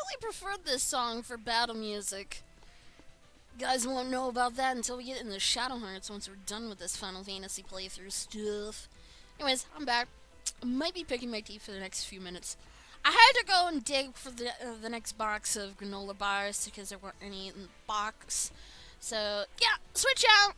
really preferred this song for battle music. You guys won't know about that until we get into Shadow Hearts once we're done with this Final Fantasy playthrough stuff. Anyways, I'm back. I might be picking my teeth for the next few minutes. I had to go and dig for the next box of granola bars because there weren't any in the box. So, yeah, switch out!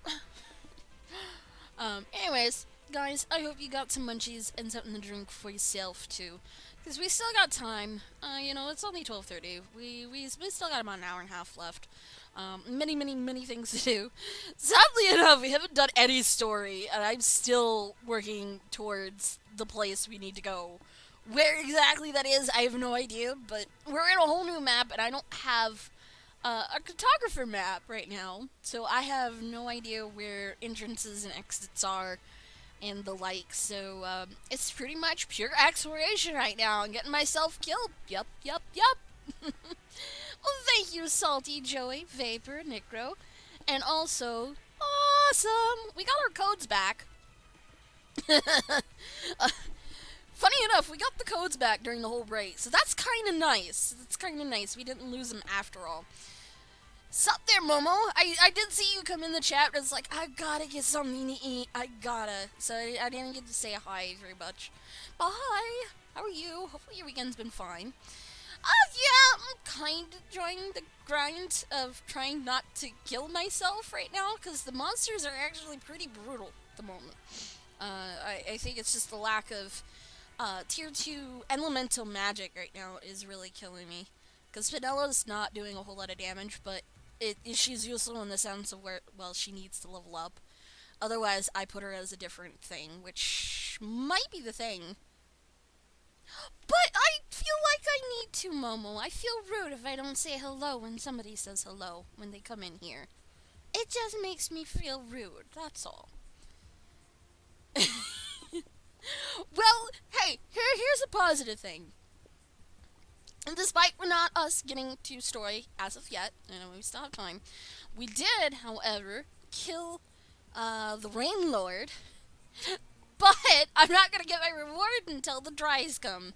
Anyways, guys, I hope you got some munchies and something to drink for yourself, too. Because we still got time. You know, it's only 12:30. We still got about an hour and a half left. Many things to do. Sadly enough, we haven't done any story, and I'm still working towards the place we need to go. Where exactly that is, I have no idea, but we're in a whole new map, and I don't have a cartographer map right now, so I have no idea where entrances and exits are and the like, so it's pretty much pure exploration right now and getting myself killed. Yup. Well, thank you, Salty, Joey, Vapor, Necro, and also, awesome! We got our codes back. Funny enough, we got the codes back during the whole break, so that's kind of nice. We didn't lose them after all. Sup there, Momo? I did see you come in the chat, but it's like, I gotta get something to eat. I gotta. So I didn't get to say hi very much. But hi! How are you? Hopefully your weekend's been fine. Yeah, I'm kind of enjoying the grind of trying not to kill myself right now, because the monsters are actually pretty brutal at the moment. I think it's just the lack of tier 2 elemental magic right now is really killing me. Because Spinella's not doing a whole lot of damage, but she's useful in the sense of where, well, she needs to level up. Otherwise, I put her as a different thing, which might be the thing. But I feel like I need to, Momo. I feel rude if I don't say hello when somebody says hello when they come in here. It just makes me feel rude, that's all. Well, hey, here's a positive thing. And despite we're not us getting to story as of yet, I know we still have time, we did, however, kill the Rain Lord. But I'm not gonna get my reward until the dries come.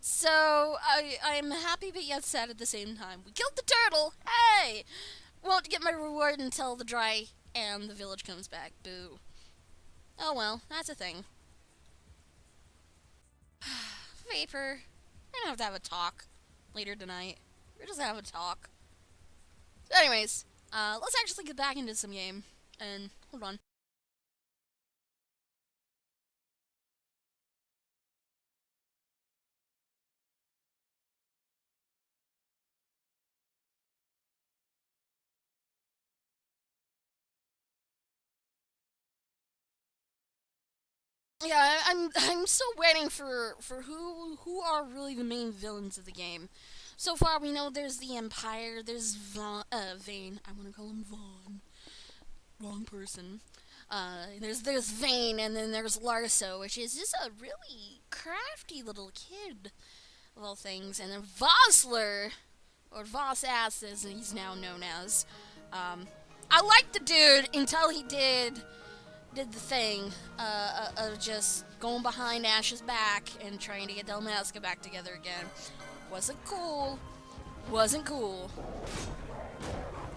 So I'm happy but yet sad at the same time. We killed the turtle. Hey, won't get my reward until the dry and the village comes back. Boo. Oh well, that's a thing. Vapor, we're gonna have to have a talk later tonight. We're just gonna have a talk. So anyways, let's actually get back into some game. And hold on. Yeah, I'm still waiting for who are really the main villains of the game. So far, we know there's the Empire. There's Vayne. I want to call him Vaughn. Wrong person. There's Vayne, and then there's Larso, which is just a really crafty little kid of all things. And then Vossler, or Voss Ass, as he's now known as. I liked the dude until he did the thing of just going behind Ash's back and trying to get Delmasca back together again. Wasn't cool. Wasn't cool.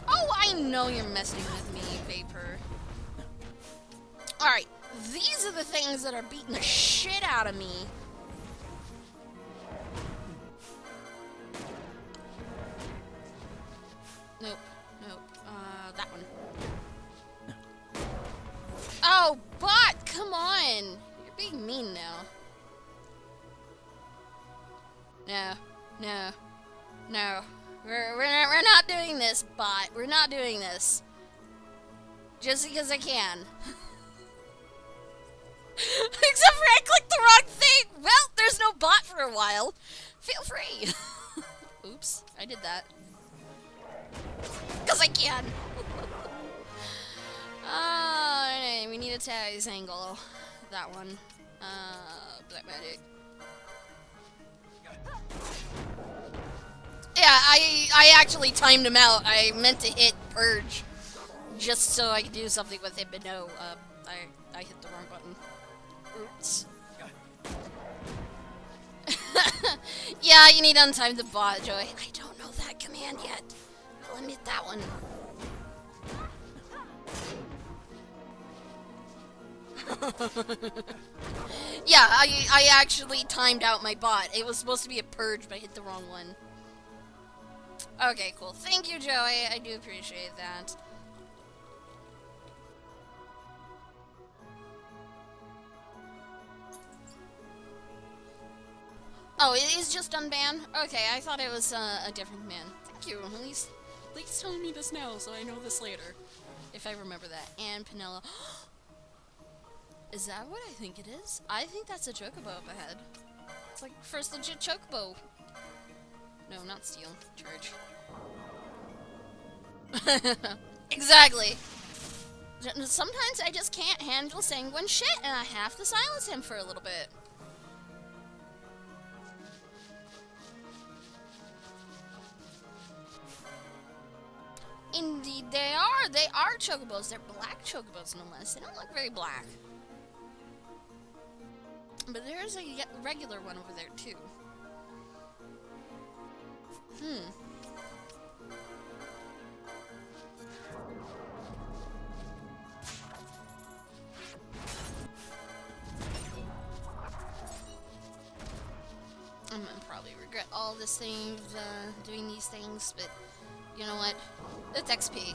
Oh, I know you're messing with me, Vapor. Alright, these are the things that are beating the shit out of me. Nope. That one. Oh, bot! Come on! You're being mean now. No. We're not doing this, bot. We're not doing this. Just because I can. Except for I clicked the wrong thing! Well, there's no bot for a while. Feel free. Oops, I did that. Because I can. Anyway, we need a Taz angle. That one. Black magic. Yeah, I actually timed him out. I meant to hit purge just so I could do something with him, but no, I hit the wrong button. Oops. Yeah, you need to untime the bot, Joey. I don't know that command yet. I'll admit that one. Yeah, I actually timed out my bot. It was supposed to be a purge, but I hit the wrong one. Okay, cool. Thank you, Joey. I do appreciate that. Oh, it is just unbanned? Okay, I thought it was a different man. Thank you. At least tell me this now so I know this later. If I remember that. And Pinella. Is that what I think it is? I think that's a chocobo up ahead. It's like first legit chocobo. No, not steel. Church. Exactly. Sometimes I just can't handle sanguine shit and I have to silence him for a little bit. Indeed they are. They are chocobos. They're black chocobos no less. They don't look very black. But there's a regular one over there too. I'm gonna probably regret all this thing, doing these things, but you know what? It's XP.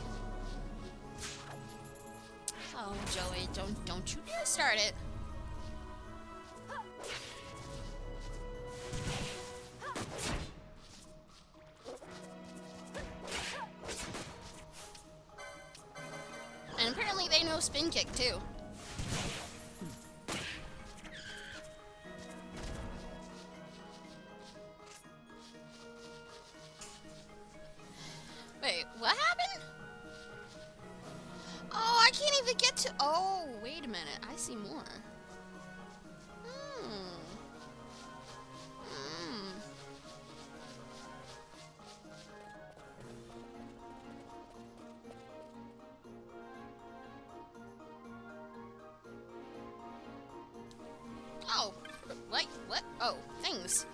Oh, Joey, don't you dare start it. And apparently they know spin kick too. Wait, what happened? Oh, I can't even get to... Oh, wait a minute. I see more. Oh, wait, what? Oh, things.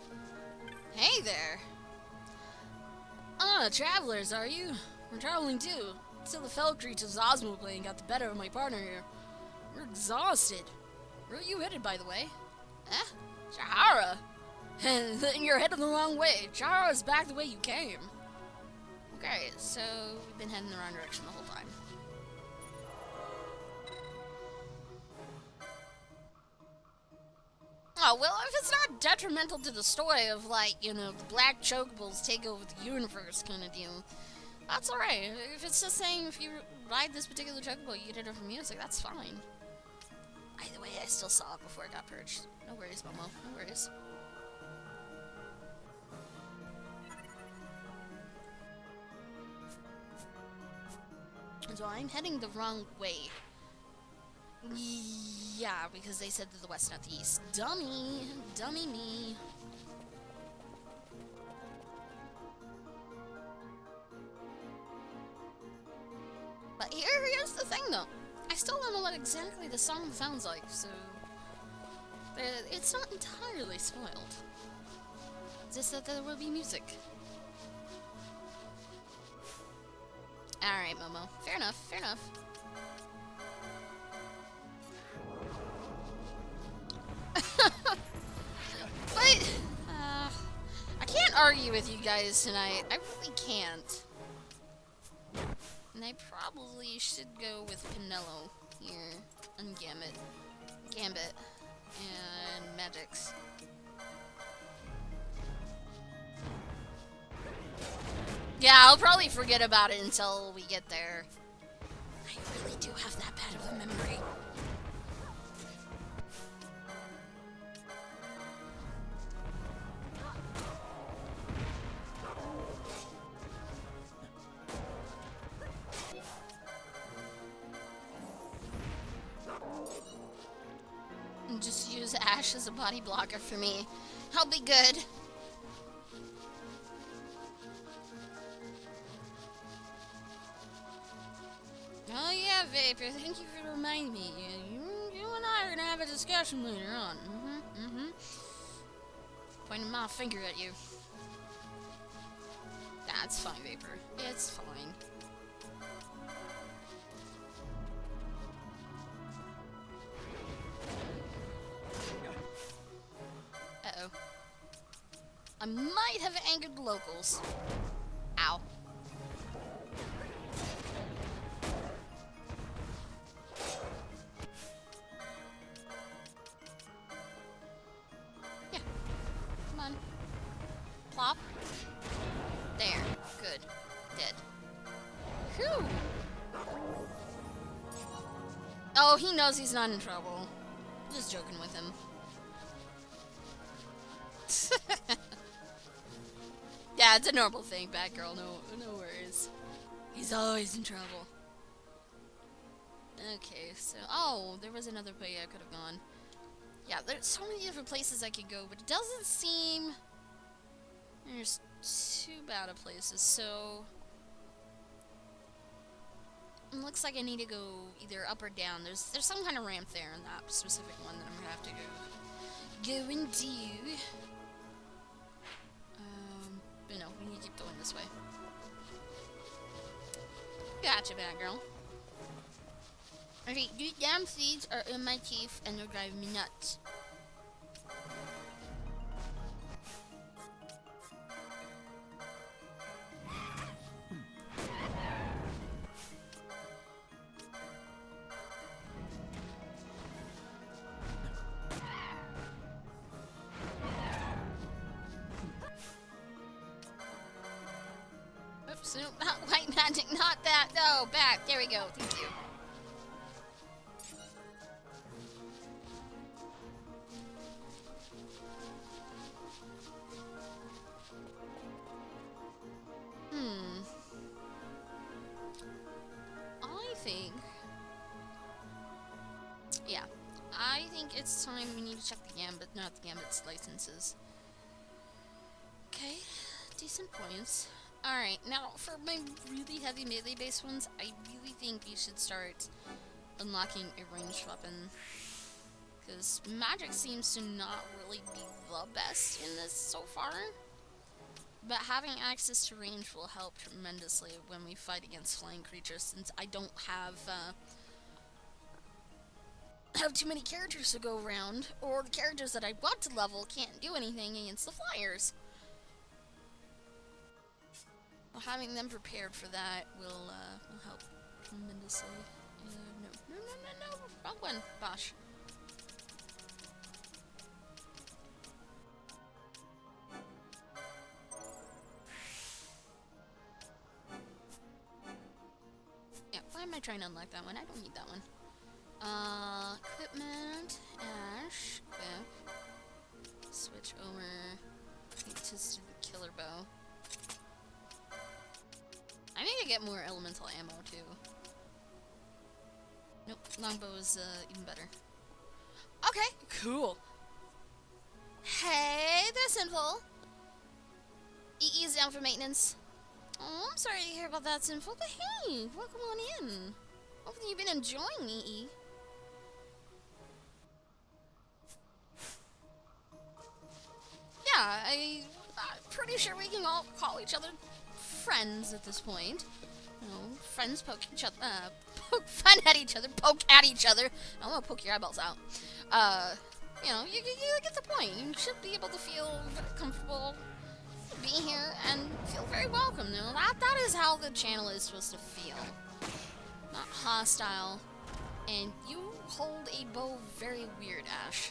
Hey there. Ah, travelers, are you? We're traveling too. Till the fell creatures Osmoplane got the better of my partner here. We're exhausted. Where are you headed, by the way? Eh? Shahara? You're headed the wrong way. Shahara's back the way you came. Okay, so we've been heading the wrong direction the whole time. Oh, well, if it's not detrimental to the story of, like, you know, the black chocobos take over the universe kind of deal, that's alright. If it's just saying if you ride this particular chocobo, you get it from music, that's fine. Either way, I still saw it before it got purged. No worries, Momo. No worries. So I'm heading the wrong way. Yeah, because they said to the west, not the east. Dummy! Dummy me. But here's the thing, though. I still don't know what exactly the song sounds like, so... it's not entirely spoiled. Just that there will be music. Alright, Momo. Fair enough, fair enough. But, I can't argue with you guys tonight. I really can't. And I probably should go with Pinello here. And Gambit. And Magix. Yeah, I'll probably forget about it until we get there. I really do have that bad of a memory. And just use Ash as a body blocker for me. I'll be good. Oh yeah, Vapor, thank you for reminding me. You and I are gonna have a discussion later on. Point pointing my finger at you. That's fine, Vapor. It's fine. Uh-oh. I might have angered the locals. Ow. Yeah. Come on. Plop. There. Good. Dead. Whew. Oh, he knows he's not in trouble. Just joking with him. Yeah, it's a normal thing, Batgirl. No worries. He's always in trouble. Okay, so... Oh, there was another way I could have gone. Yeah, there's so many different places I could go, but it doesn't seem... There's too bad of places, so... It looks like I need to go either up or down. There's some kind of ramp there in that specific one that I'm gonna have to go and do. But no, we need to keep going this way. Gotcha, Batgirl. Okay, these damn seeds are in my teeth and they're driving me nuts. Oops, no, not white magic, not that. No, back. There we go. Thank you. I think it's time we need to check the Gambit, not the Gambit's licenses. Okay, decent points. Alright, now for my really heavy melee-based ones, I really think we should start unlocking a ranged weapon. Because magic seems to not really be the best in this so far. But having access to range will help tremendously when we fight against flying creatures, since I don't have too many characters to go around, or the characters that I want to level can't do anything against the flyers. Well, having them prepared for that will help tremendously. No, wrong one, Bosh. Yeah, why am I trying to unlock that one? I don't need that one. Equipment, Ash, equip, switch over to the killer bow. I need to get more elemental ammo too. Nope, longbow is even better. Okay, cool. Hey there, Sinful. EE's down for maintenance. Oh, I'm sorry to hear about that, Sinful, but hey, welcome on in. Hopefully you've been enjoying EE. Yeah, I'm pretty sure we can all call each other friends at this point. You know, friends poke each other, poke fun at each other, poke at each other. I'm gonna poke your eyeballs out. You know, you get the point. You should be able to feel very comfortable being here and feel very welcome. You know, that is how the channel is supposed to feel. Not hostile. And you hold a bow very weird, Ash.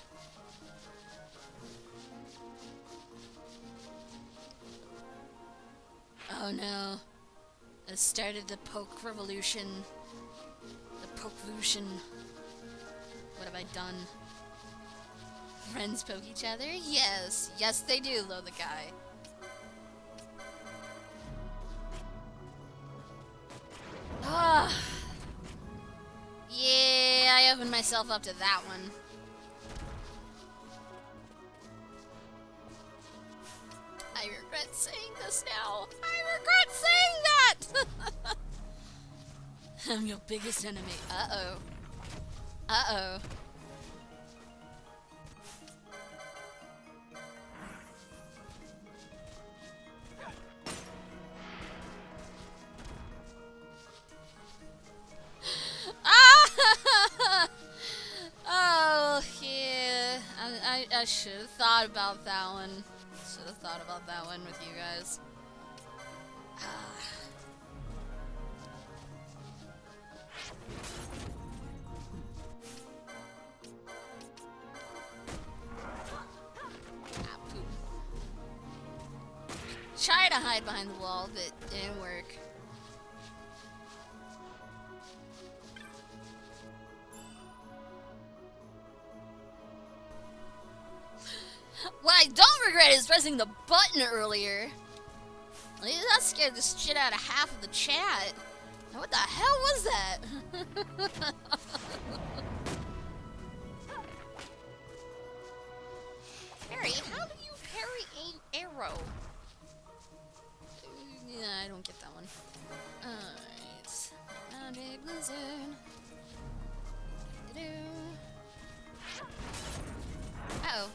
Oh no. I started the poke revolution. The pokevolution. What have I done? Friends poke each other? Yes. Yes, they do, though, the guy. Ah. Yeah, I opened myself up to that one. I regret saying this now. I regret saying that! I'm your biggest enemy. Uh-oh. Uh-oh. I should have thought about that one. Should have thought about that one with you guys. Try to hide behind the wall, but it didn't work. What I don't regret is pressing the button earlier. That scared the shit out of half of the chat. What the hell was that? Parry? How do you parry an arrow? Yeah, I don't get that one. Alright. Magic Blizzard. Uh-oh.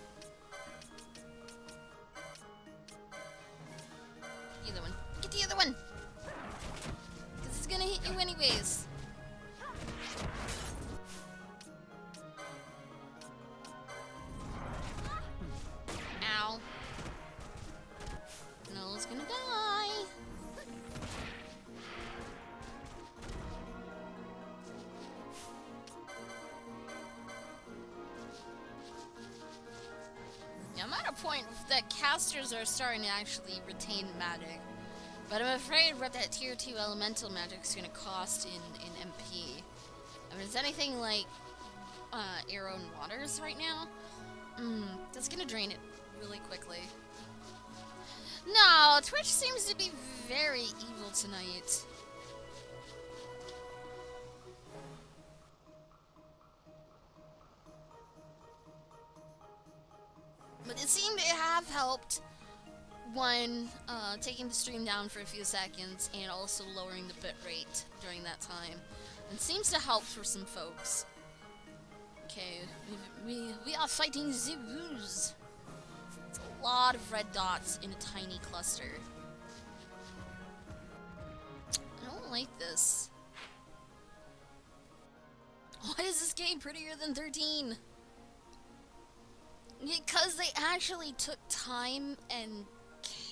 The other one. Get the other one! Because it's gonna hit you anyways. Ow. Noel's gonna die. Yeah, I'm at a point that casters are starting to actually retain magic. But I'm afraid what that tier 2 elemental magic is going to cost in MP. I mean, is anything like Arrow and Waters right now? That's going to drain it really quickly. No, Twitch seems to be very evil tonight. But it seemed to have helped one, taking the stream down for a few seconds and also lowering the bitrate during that time. It seems to help for some folks. Okay, we are fighting Zebus. It's a lot of red dots in a tiny cluster. I don't like this. Why is this game prettier than 13? Because they actually took time and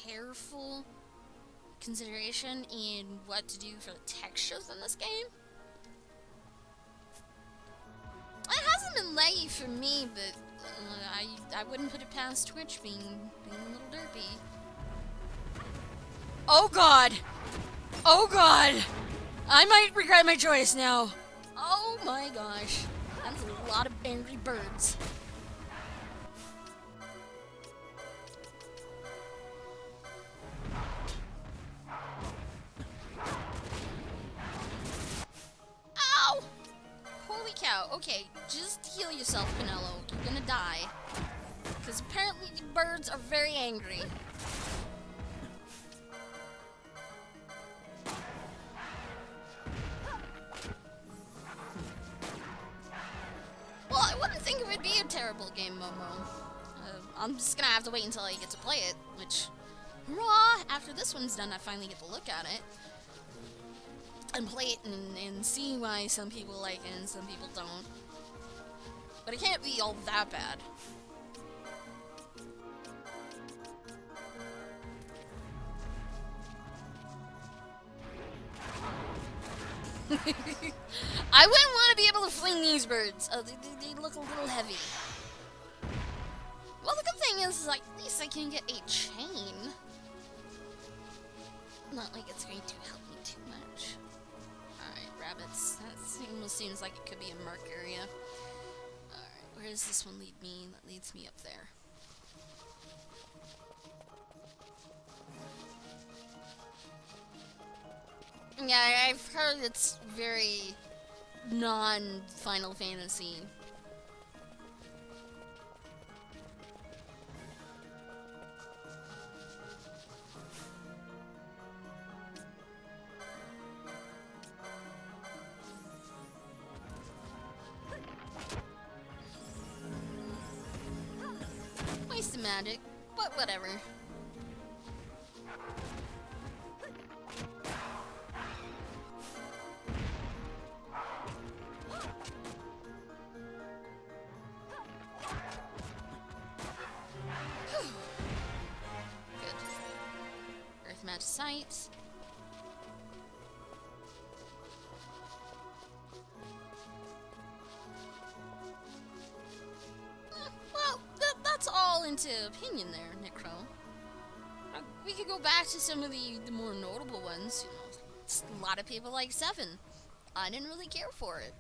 careful consideration in what to do for the textures in this game. It hasn't been laggy for me, but I wouldn't put it past Twitch being a little derpy. Oh god! Oh god! I might regret my choice now. Oh my gosh. That's a lot of angry birds. Ow! Holy cow. Okay, just heal yourself, Pinello. You're gonna die. Because apparently the birds are very angry. Well, I wouldn't think it would be a terrible game, Momo. I'm just gonna have to wait until I get to play it, which, hurrah, after this one's done, I finally get to look at it. And play it and see why some people like it and some people don't. But it can't be all that bad. I wouldn't want to be able to fling these birds. They look a little heavy. Well, the good thing is, like, at least I can get a chain. Not like it's going to help me too much. Alright, rabbits. That almost seems like it could be a mark area. Alright, where does this one lead me? That leads me up there. Yeah, I've heard it's very non-Final Fantasy. Waste of magic, but whatever. into opinion there, Necro. We could go back to some of the more notable ones. You know, a lot of people like 7. I didn't really care for it.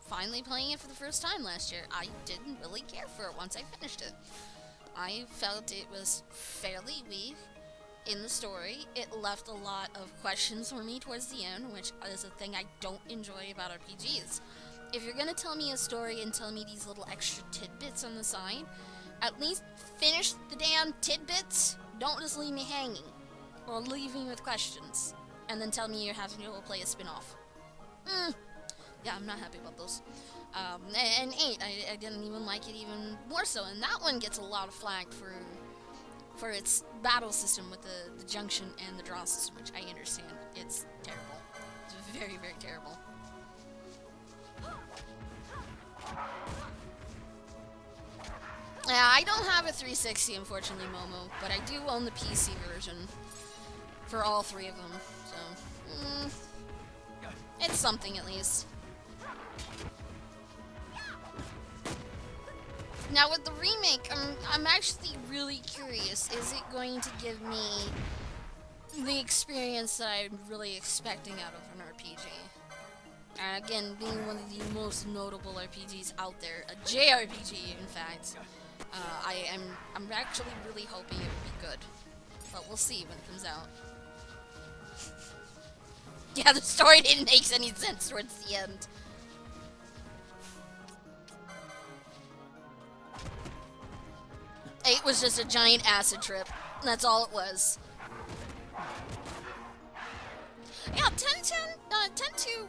Finally playing it for the first time last year, I didn't really care for it once I finished it. I felt it was fairly weak in the story. It left a lot of questions for me towards the end, which is a thing I don't enjoy about RPGs. If you're gonna tell me a story and tell me these little extra tidbits on the side, at least finish the damn tidbits. Don't just leave me hanging, or leave me with questions, and then tell me you're having to go play a spin-off. Yeah, I'm not happy about those. And 8, I didn't even like it even more so, and that one gets a lot of flack for its battle system with the junction and the draw system, which I understand. It's terrible. It's very, very terrible. Yeah, I don't have a 360, unfortunately, Momo, but I do own the PC version for all 3 of them, so it's something at least. Now with the remake, I'm actually really curious. Is it going to give me the experience that I'm really expecting out of an RPG? And again, being one of the most notable RPGs out there, a JRPG, in fact. I'm actually really hoping it will be good, but we'll see when it comes out. Yeah, the story didn't make any sense towards the end. It was just a giant acid trip. That's all it was. Yeah, 10-2.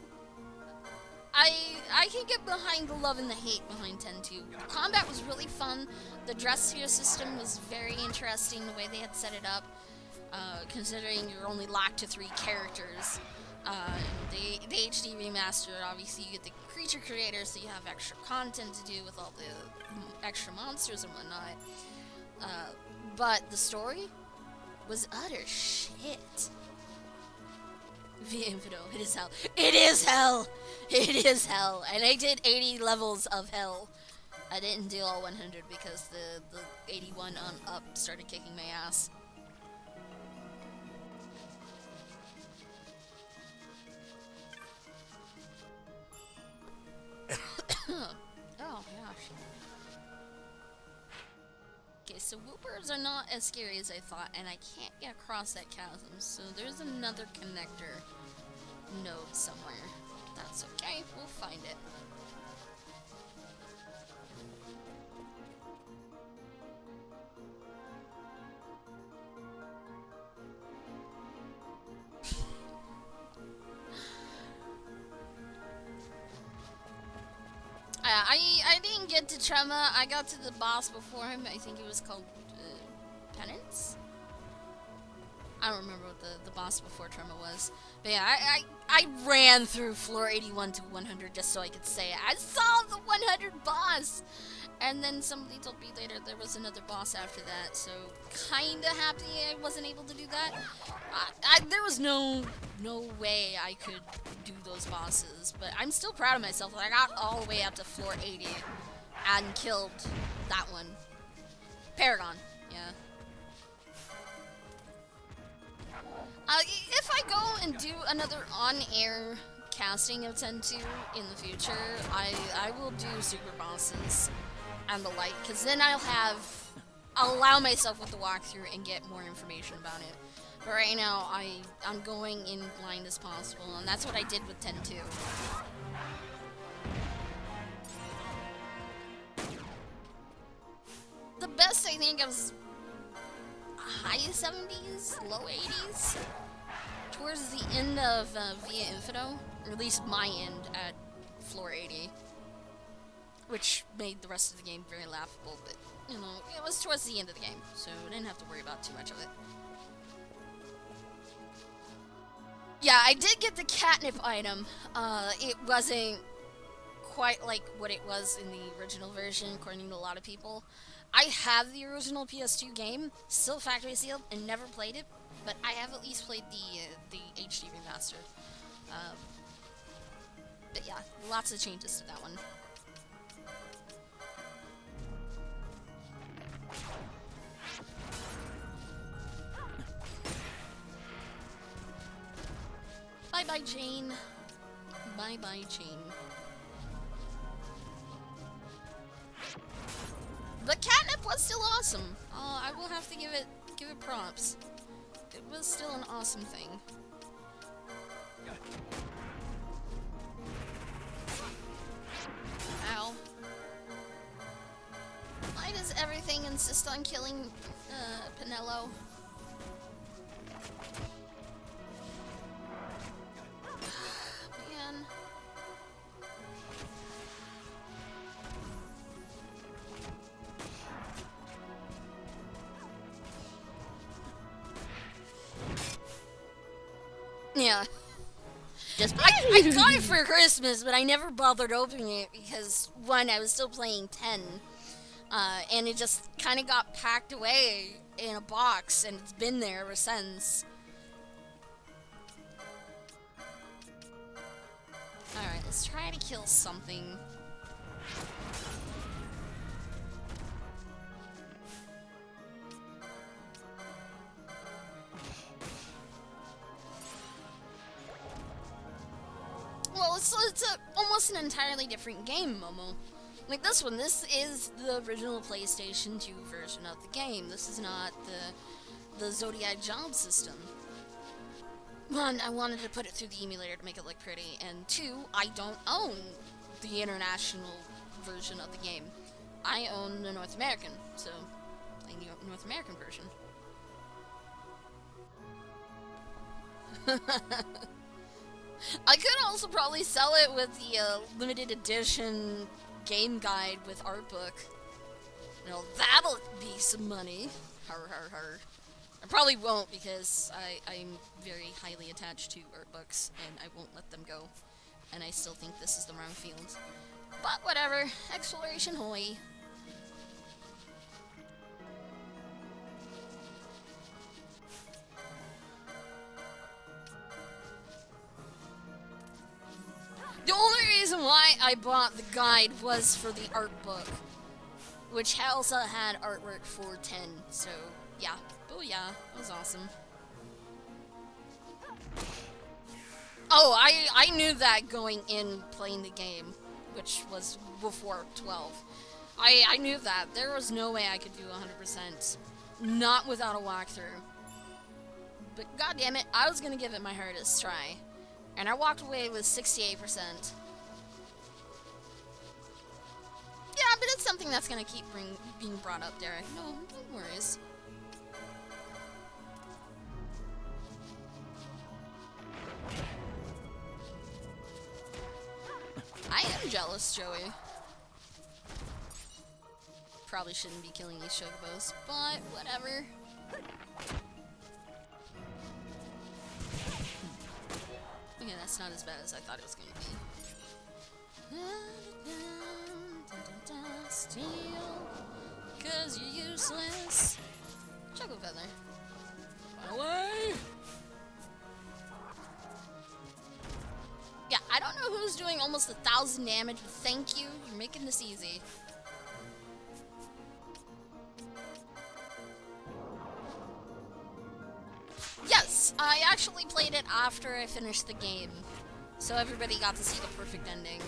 I can get behind the love and the hate behind 10-2. The combat was really fun. The dress sphere system was very interesting, the way they had set it up, considering you're only locked to 3 characters. The HD remaster, obviously you get the creature creator, so you have extra content to do with all the extra monsters and whatnot. But the story was utter shit. Via Infinito, it is hell. It is hell! It is hell! And I did 80 levels of hell. I didn't do all 100 because the 81 on up started kicking my ass. Oh, gosh. Okay, so whoopers are not as scary as I thought, and I can't get across that chasm, so there's another connector node somewhere. That's okay, we'll find it. I didn't get to Trema. I got to the boss before him. I think it was called Penance? I don't remember what the boss before Trema was. But yeah, I ran through floor 81 to 100 just so I could say I saw the 100 boss! And then somebody told me later there was another boss after that, so kinda happy I wasn't able to do that. There was no way I could do those bosses, but I'm still proud of myself. I got all the way up to floor 80 and killed that one. Paragon, yeah. If I go and do another on-air casting of 10-2 in the future, I will do super bosses and the like, because then I'll allow myself with the walkthrough and get more information about it. But right now, I'm going in blind as possible, and that's what I did with 10-2. The best, I think, was high 70s, low 80s, towards the end of Via Infinito, or at least my end at floor 80, which made the rest of the game very laughable, but, you know, it was towards the end of the game, so I didn't have to worry about too much of it. Yeah, I did get the catnip item. It wasn't quite like what it was in the original version, according to a lot of people. I have the original PS2 game, still factory sealed, and never played it, but I have at least played the HD remaster. But yeah, lots of changes to that one. bye-bye, Jane. Bye-bye, Jane. But catnip was still awesome. I will have to give it props. It was still an awesome thing. Ow. Why does everything insist on killing Pinello? Man. Yeah. I got it for Christmas, but I never bothered opening it because, one, I was still playing 10. And it just kind of got packed away in a box, and it's been there ever since. Alright, let's try to kill something. Well, it's almost an entirely different game, Momo. Like this one, this is the original PlayStation 2 version of the game. This is not the Zodiac job system. One, I wanted to put it through the emulator to make it look pretty, and two, I don't own the international version of the game. I own the North American, so a North American version. I could also probably sell it with the limited edition game guide with art book. You know, that'll be some money. Har har har. I probably won't because I'm very highly attached to art books and I won't let them go. And I still think this is the wrong field. But whatever. Exploration hoy. The only reason why I bought the guide was for the art book, which also had artwork for 10, so yeah. Oh yeah, that was awesome. Oh, I knew that going in playing the game, which was before 12. I knew that. There was no way I could do 100%, not without a walkthrough. But goddammit, I was gonna give it my hardest try. And I walked away with 68%. Yeah, but it's something that's gonna keep being brought up, Derek. No worries. I am jealous, Joey. Probably shouldn't be killing these chocobos, but whatever. Okay, that's not as bad as I thought it was going to be. Steal, 'cause you're useless. Choco feather. Away! Yeah, I don't know who's doing almost 1,000 damage, but thank you. You're making this easy. Yes, I actually played it after I finished the game, so everybody got to see the perfect ending.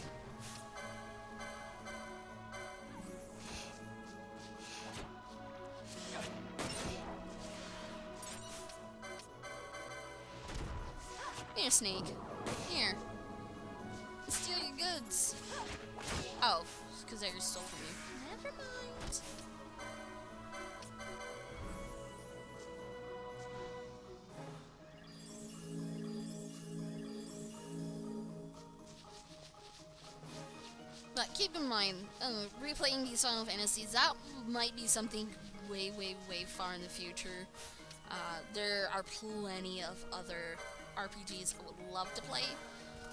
Here, Snake. Here. Steal your goods. Oh, because they were stole from you. Never mind. But keep in mind, replaying these Final Fantasies, that might be something way, way, way far in the future. There are plenty of other RPGs I would love to play.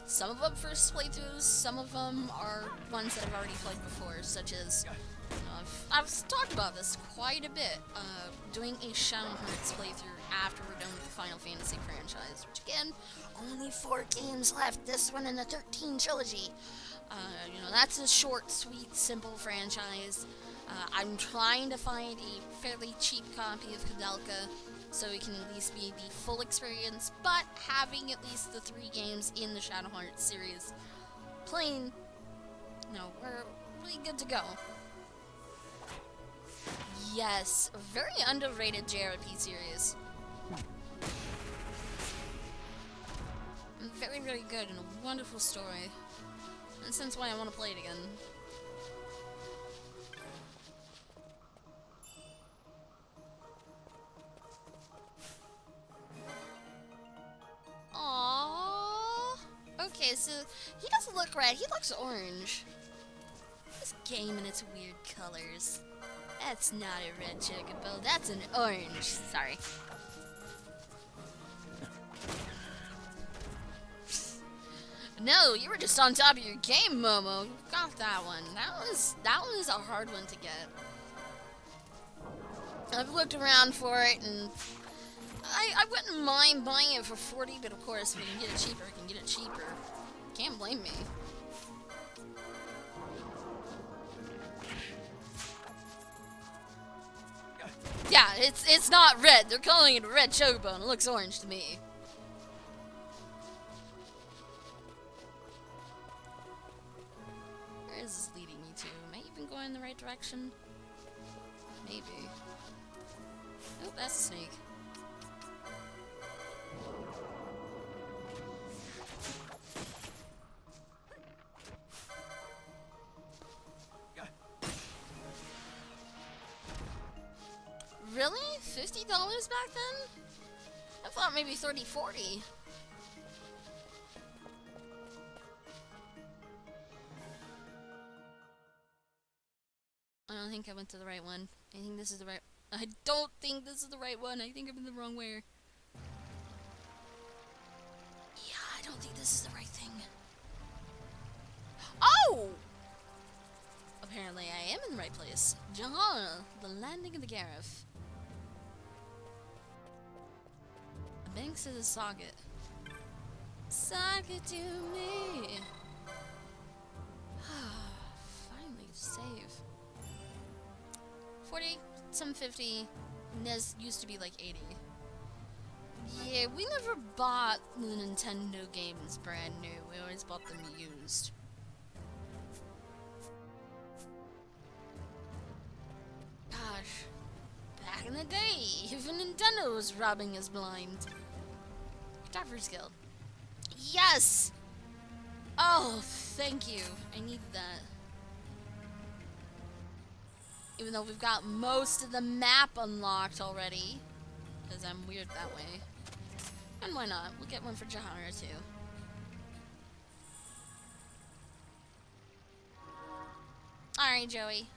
Some of them first playthroughs, some of them are ones that I've already played before, such as, I've talked about this quite a bit, doing a Shadow Hearts playthrough after we're done with the Final Fantasy franchise, which again, only 4 games left, this one in the 13 trilogy. That's a short, sweet, simple franchise. I'm trying to find a fairly cheap copy of Kudelka, so it can at least be the full experience, but having at least the 3 games in the Shadow Hearts series playing, we're really good to go. Yes, a very underrated JRPG series. Very, very good and a wonderful story. And that's why I want to play it again. Aww. Okay, so he doesn't look red, he looks orange. This game and its weird colors. That's not a red chocobo, that's an orange. Sorry. No, you were just on top of your game, Momo. You got that one. That one is a hard one to get. I've looked around for it, and I wouldn't mind buying it for 40, but of course, if you can get it cheaper, you can get it cheaper. Can't blame me. Yeah, it's not red. They're calling it a red chocobo, and it looks orange to me. Where is this leading me to? Am I even going in the right direction? Maybe. Oh, that's a snake. Really? $50 back then? I thought maybe 30, 40. I don't think I went to the right one. I think this is the right... I don't think this is the right one. I think I'm in the wrong way. Yeah, I don't think this is the right thing. Oh! Apparently I am in the right place. Jahan, the landing of the Gareth. The banks of the Sagat. Sagat to me. Finally, save. 40, some 50. This used to be like 80. Yeah, we never bought the Nintendo games brand new. We always bought them used. Gosh, back in the day, even Nintendo was robbing us blind. Photographer's Guild. Yes! Oh, thank you. I need that. Even though we've got most of the map unlocked already. Because I'm weird that way. And why not? We'll get one for Jahara too. Alright, Joey.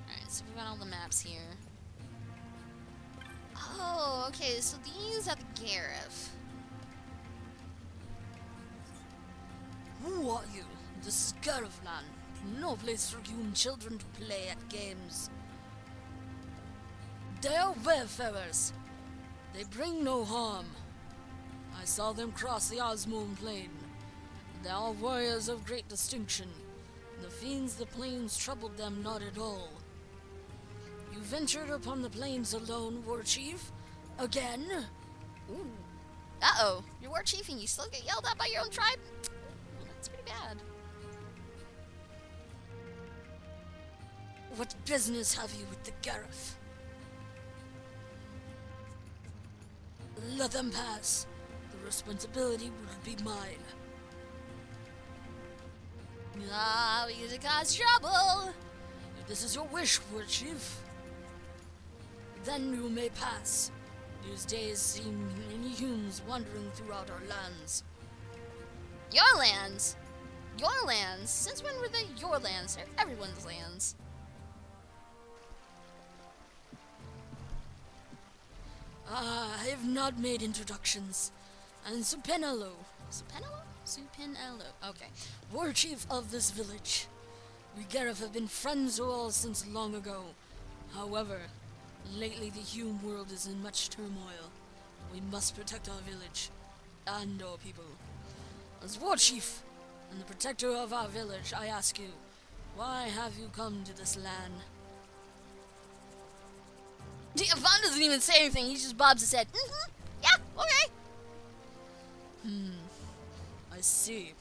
Alright, so we've got all the maps here. Oh, okay, so these are the Gareth. Who are you? This is Garethland. No place for human children to play at games. They are wayfarers. They bring no harm. I saw them cross the Osmone plain. They are warriors of great distinction. The fiends the plains troubled them not at all. You ventured upon the plains alone, war chief? Again? Ooh. Uh-oh. You're war chief and you still get yelled at by your own tribe? Ooh, that's pretty bad. What business have you with the Gareth? Let them pass. The responsibility will be mine. Ah, we get to cause trouble. If this is your wish, war chief, then you may pass. These days see many humans wandering throughout our lands. Your lands? Your lands? Since when were they your lands? They're everyone's lands. I have not made introductions. And Supenalo. Supenalo? Supenalo. Okay. War chief of this village. We Gareth have been friends all since long ago. However, lately the human world is in much turmoil. We must protect our village and our people. As war chief and the protector of our village, I ask you, why have you come to this land? Vaughn doesn't even say anything. He just bobs his head. Yeah, okay. I see.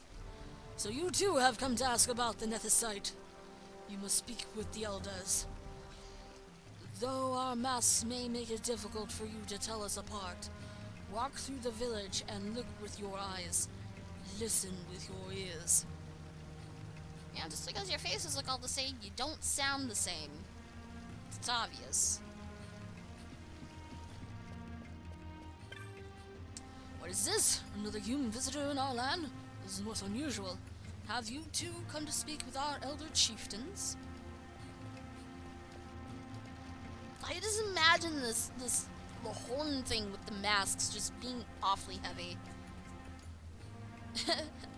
So you too have come to ask about the Nethicite. You must speak with the elders. Though our masks may make it difficult for you to tell us apart, walk through the village and look with your eyes. Listen with your ears. Yeah, just because your faces look all the same, you don't sound the same. It's obvious. What is this? Another human visitor in our land? This is most unusual. Have you two come to speak with our elder chieftains? I just imagine the horn thing with the masks just being awfully heavy.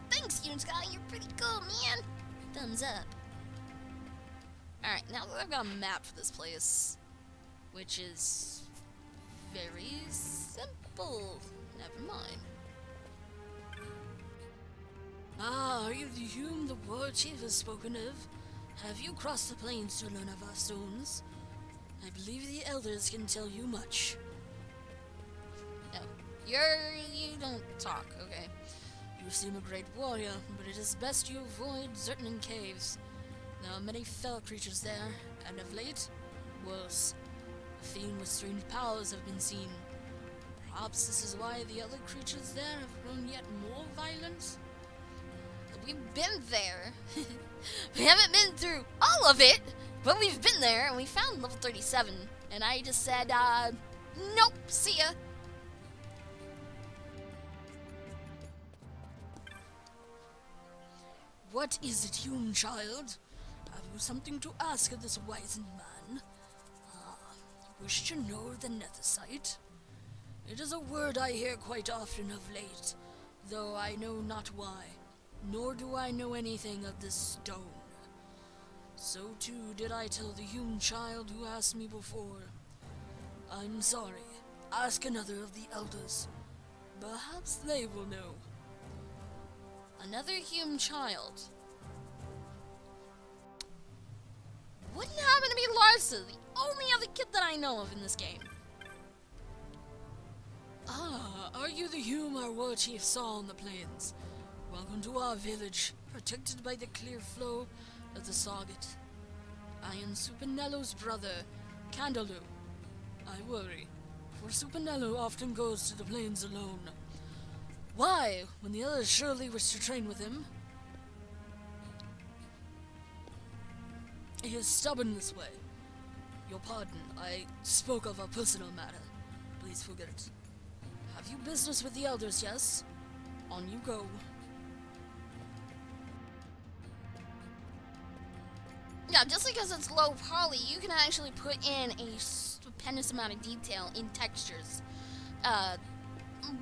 Thanks, Unsky, you're pretty cool, man. Thumbs up. Alright, now that I've got a map for this place, which is very simple. Never mind. Ah, are you the Hume the war chief has spoken of? Have you crossed the plains to learn of our stones? I believe the elders can tell you much. No, you don't talk, okay? You seem a great warrior, but it is best you avoid certain caves. There are many fell creatures there, and of late, worse. A fiend with strange powers have been seen. Perhaps this is why the other creatures there have grown yet more violent? We've been there. We haven't been through all of it, but we've been there, and we found level 37. And I just said, nope, see ya. What is it, Hume child? Have you something to ask of this wizened man? Ah, you wish to know the Nethicite? It is a word I hear quite often of late, though I know not why, nor do I know anything of this stone. So too did I tell the Hume child who asked me before. I'm sorry, ask another of the elders. Perhaps they will know. Another Hume child. Wouldn't happen to be Larsa, the only other kid that I know of in this game. Ah, are you the Hume our war chief saw on the plains? Welcome to our village, protected by the clear flow of the Sauget. I am Supinello's brother, Candaloo. I worry, for Supinello often goes to the plains alone. Why, when the others surely wish to train with him? He is stubborn this way. Your pardon, I spoke of a personal matter. Please forget it. Have you business with the elders, yes? On you go. Yeah, just because it's low poly, you can actually put in a stupendous amount of detail in textures.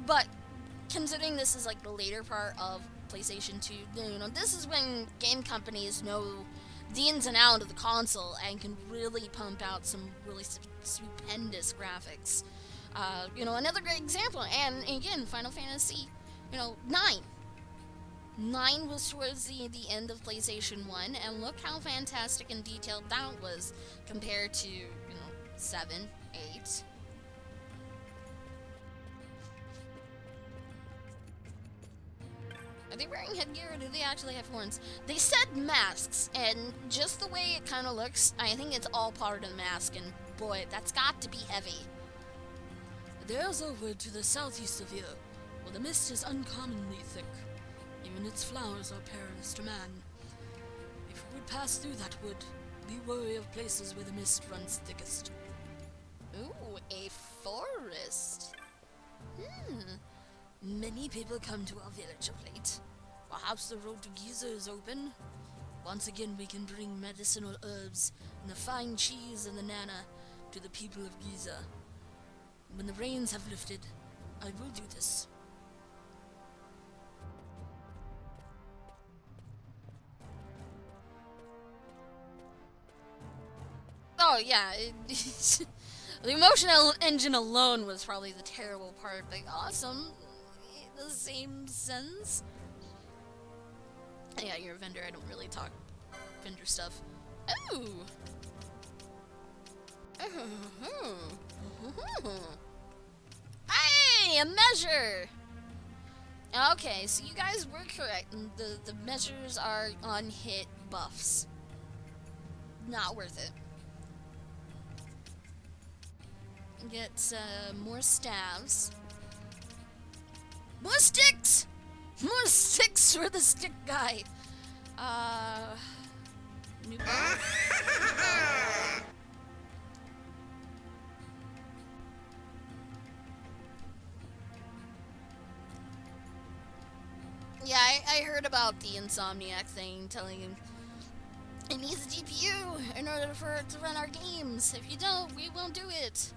But considering this is like the later part of PlayStation 2, you know, this is when game companies know the ins and outs of the console and can really pump out some really stupendous graphics. You know, another great example, and again, Final Fantasy, 9. 9 was towards the end of PlayStation 1, and look how fantastic and detailed that was compared to, 7, 8. Are they wearing headgear, or do they actually have horns? They said masks, and just the way it kind of looks, I think it's all part of the mask, and boy, that's got to be heavy. There's a wood to the southeast of here, where the mist is uncommonly thick. Even its flowers are perilous to man. If we would pass through that wood, be wary of places where the mist runs thickest. Ooh, a forest. Many people come to our village of late. Perhaps the road to Giza is open. Once again, we can bring medicinal herbs and the fine cheese and the nana to the people of Giza. When the rains have lifted, I will do this. Oh yeah, the emotional engine alone was probably the terrible part. Like, awesome, in the same sense. Yeah, you're a vendor. I don't really talk vendor stuff. Oh, Hey, a measure! Okay, so you guys were correct. The measures are on hit buffs. Not worth it. Get more staves. More sticks! More sticks for the stick guy. New bow. Yeah, I heard about the Insomniac thing, telling him it needs a GPU in order for it to run our games. If you don't, we won't do it.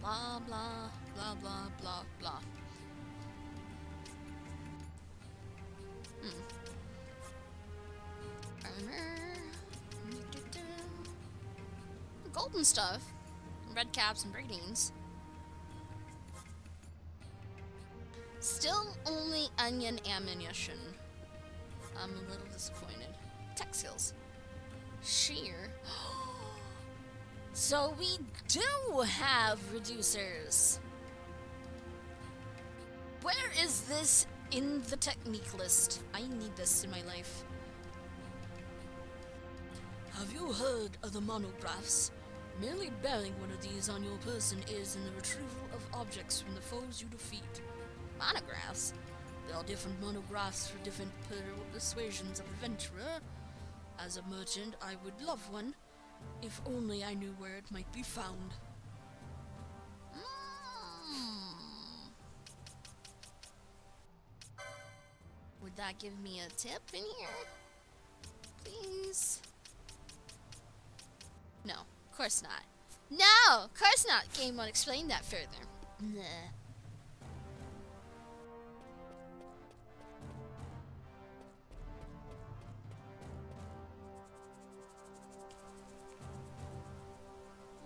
Blah, blah, blah, blah, blah, blah. Golden stuff. Red caps and breedings. Still only onion ammunition. I'm a little disappointed. Tech skills. Sheer. So we do have reducers. Where is this in the technique list? I need this in my life. Have you heard of the monographs? Merely bearing one of these on your person is in the retrieval of objects from the foes you defeat. Monographs? There are different monographs for different persuasions of adventurer. As a merchant, I would love one, if only I knew where it might be found. Would that give me a tip in here? Please? No, of course not. No, of course not. Game won't explain that further. Nah.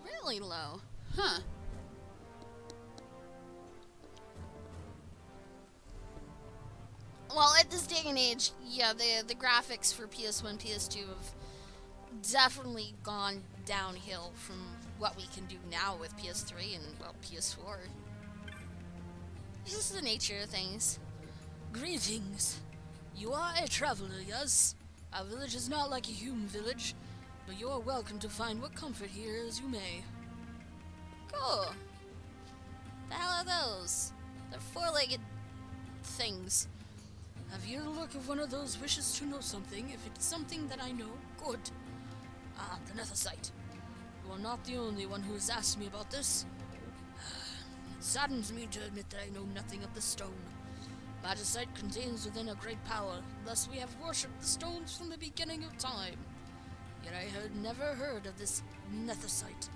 Really low. Huh. Well, at this day and age, yeah, the graphics for PS1, PS2 have definitely gone downhill from what we can do now with PS3 and, well, PS4. It's just the nature of things. Greetings. You are a traveler, yes? Our village is not like a human village, but you are welcome to find what comfort here as you may. Cool. The hell are those? They're four-legged things. Have you a look of one of those wishes to know something? If it's something that I know, good. Ah, the Netherite. You are not the only one who has asked me about this. It saddens me to admit that I know nothing of the stone. Magicite contains within a great power, thus we have worshipped the stones from the beginning of time. Yet I had never heard of this Netherite.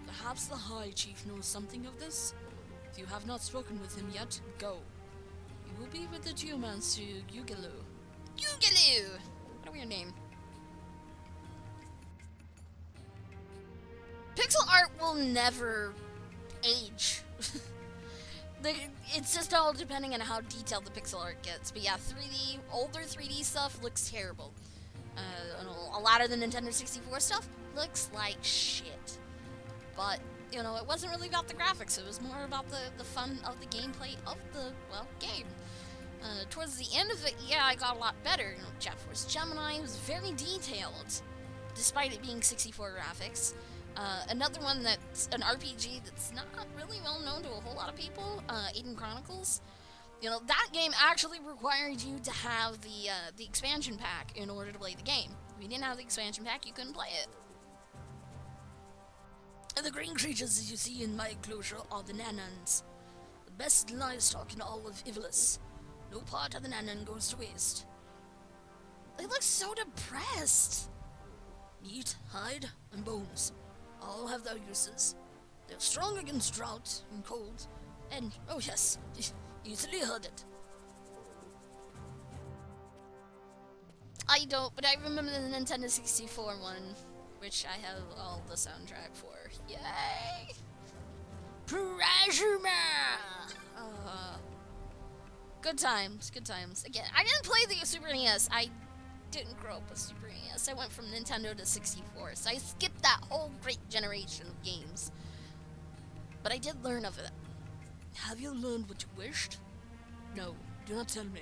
Perhaps the High Chief knows something of this? If you have not spoken with him yet, go. You will be with the geomancer Yugalu. Yugalu! What a weird name. Pixel art will never age. It's just all depending on how detailed the pixel art gets. But yeah, 3D, older 3D stuff looks terrible. A lot of the Nintendo 64 stuff looks like shit. But, you know, it wasn't really about the graphics. It was more about the fun of the gameplay of the, well, game. Towards the end of it, yeah, I got a lot better. You know, Jet Force Gemini was very detailed, despite it being 64 graphics. Another one that's an RPG that's not really well known to a whole lot of people, Aiden Chronicles. You know, that game actually required you to have the expansion pack in order to play the game. If you didn't have the expansion pack, you couldn't play it. And the green creatures you see in my enclosure are the Nanans. The best livestock in all of Ivlis. No part of the Nanan goes to waste. They look so depressed. Meat, hide, and bones all have their uses. They're strong against drought and cold, and, oh yes, easily herded. I don't, but I remember the Nintendo 64 one, which I have all the soundtrack for. Yay! Prajuma! Good times, good times. Again, I didn't play the Super NES. I didn't grow up with Super NES. I went from Nintendo to 64, so I skipped that whole great generation of games. But I did learn of it. Have you learned what you wished? No, do not tell me.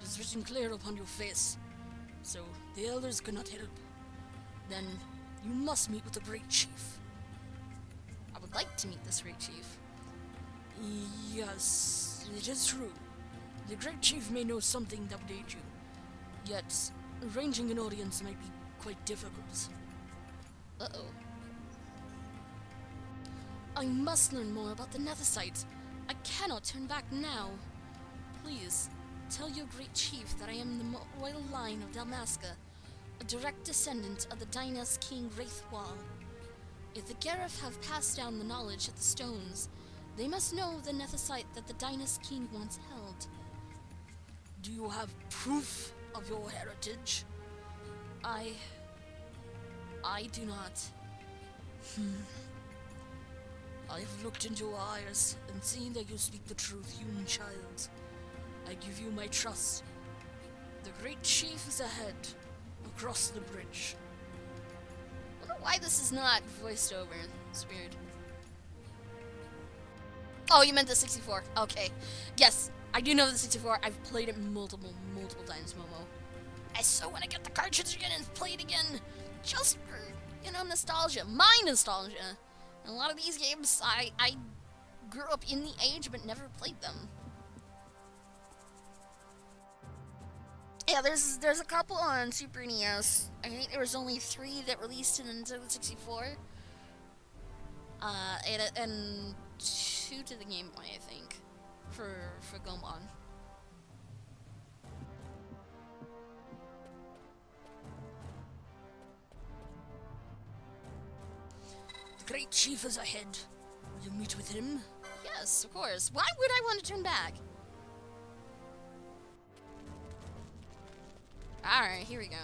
It is written clear upon your face. So, the elders cannot help. Then, you must meet with the great chief. I would like to meet this great chief. Yes, it is true. The great chief may know something that would aid you. Yet, arranging an audience might be quite difficult. Uh-oh. I must learn more about the Nethicite. I cannot turn back now. Please, tell your great chief that I am the royal line of Dalmasca, a direct descendant of the Dynas King Wraithwall. If the Gareth have passed down the knowledge of the stones, they must know the Nethicite that the Dynas King once held. Do you have proof of your heritage? I do not. I have looked into your eyes and seen that you speak the truth, human child. I give you my trust. The great chief is ahead, across the bridge. I wonder why this is not voiced over. It's weird. Oh, you meant the 64. Okay. Yes, I do know the 64. I've played it multiple times, Momo. I so want to get the cartridge again and play it again. Just for, nostalgia. My nostalgia. And a lot of these games, I grew up in the age, but never played them. Yeah, there's a couple on Super NES. I think there was only 3 that released in Nintendo 64. And 2 to the Game Boy, I think, for Gomon. The great chief is ahead. Will you meet with him? Yes, of course. Why would I want to turn back? Alright, here we go.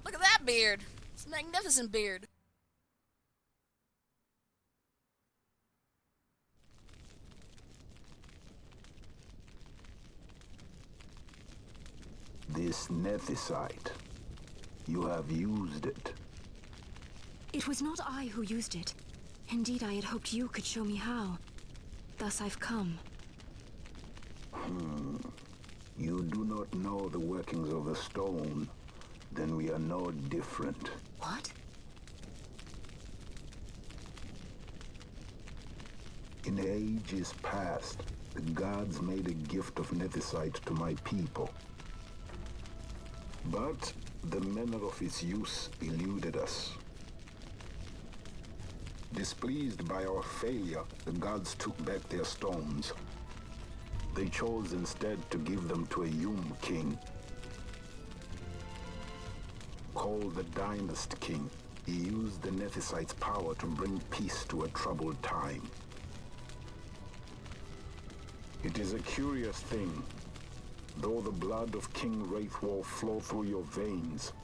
Look at that beard! It's a magnificent beard. This Nethicite. You have used it. It was not I who used it. Indeed, I had hoped you could show me how. Thus I've come. You do not know the workings of the stone. Then we are no different. What? In ages past, the gods made a gift of Nethicite to my people. But the manner of its use eluded us. Displeased by our failure, the gods took back their stones. They chose instead to give them to a Yum king. Called the Dynast King, he used the Nethicite's power to bring peace to a troubled time. It is a curious thing. Though the blood of King Wraithwall flow through your veins,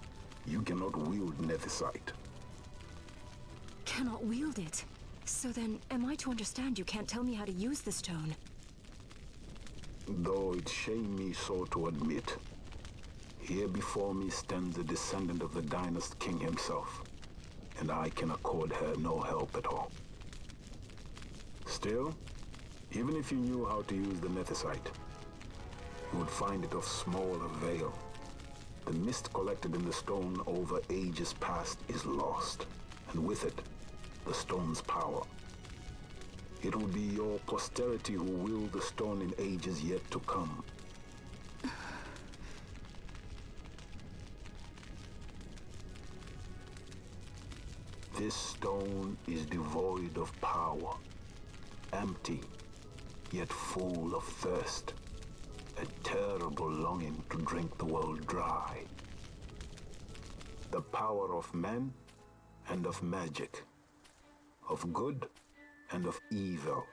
you cannot wield Nethicite. Cannot wield it? So then, am I to understand you can't tell me how to use the stone? Though it shame me so to admit, here before me stands a descendant of the Dynast King himself, and I can accord her no help at all. Still, even if you knew how to use the Nethicite, you would find it of small avail. The mist collected in the stone over ages past is lost, and with it, the stone's power. It will be your posterity who wield the stone in ages yet to come. This stone is devoid of power, empty, yet full of thirst. A terrible longing to drink the world dry. The power of men and of magic, of good and of evil.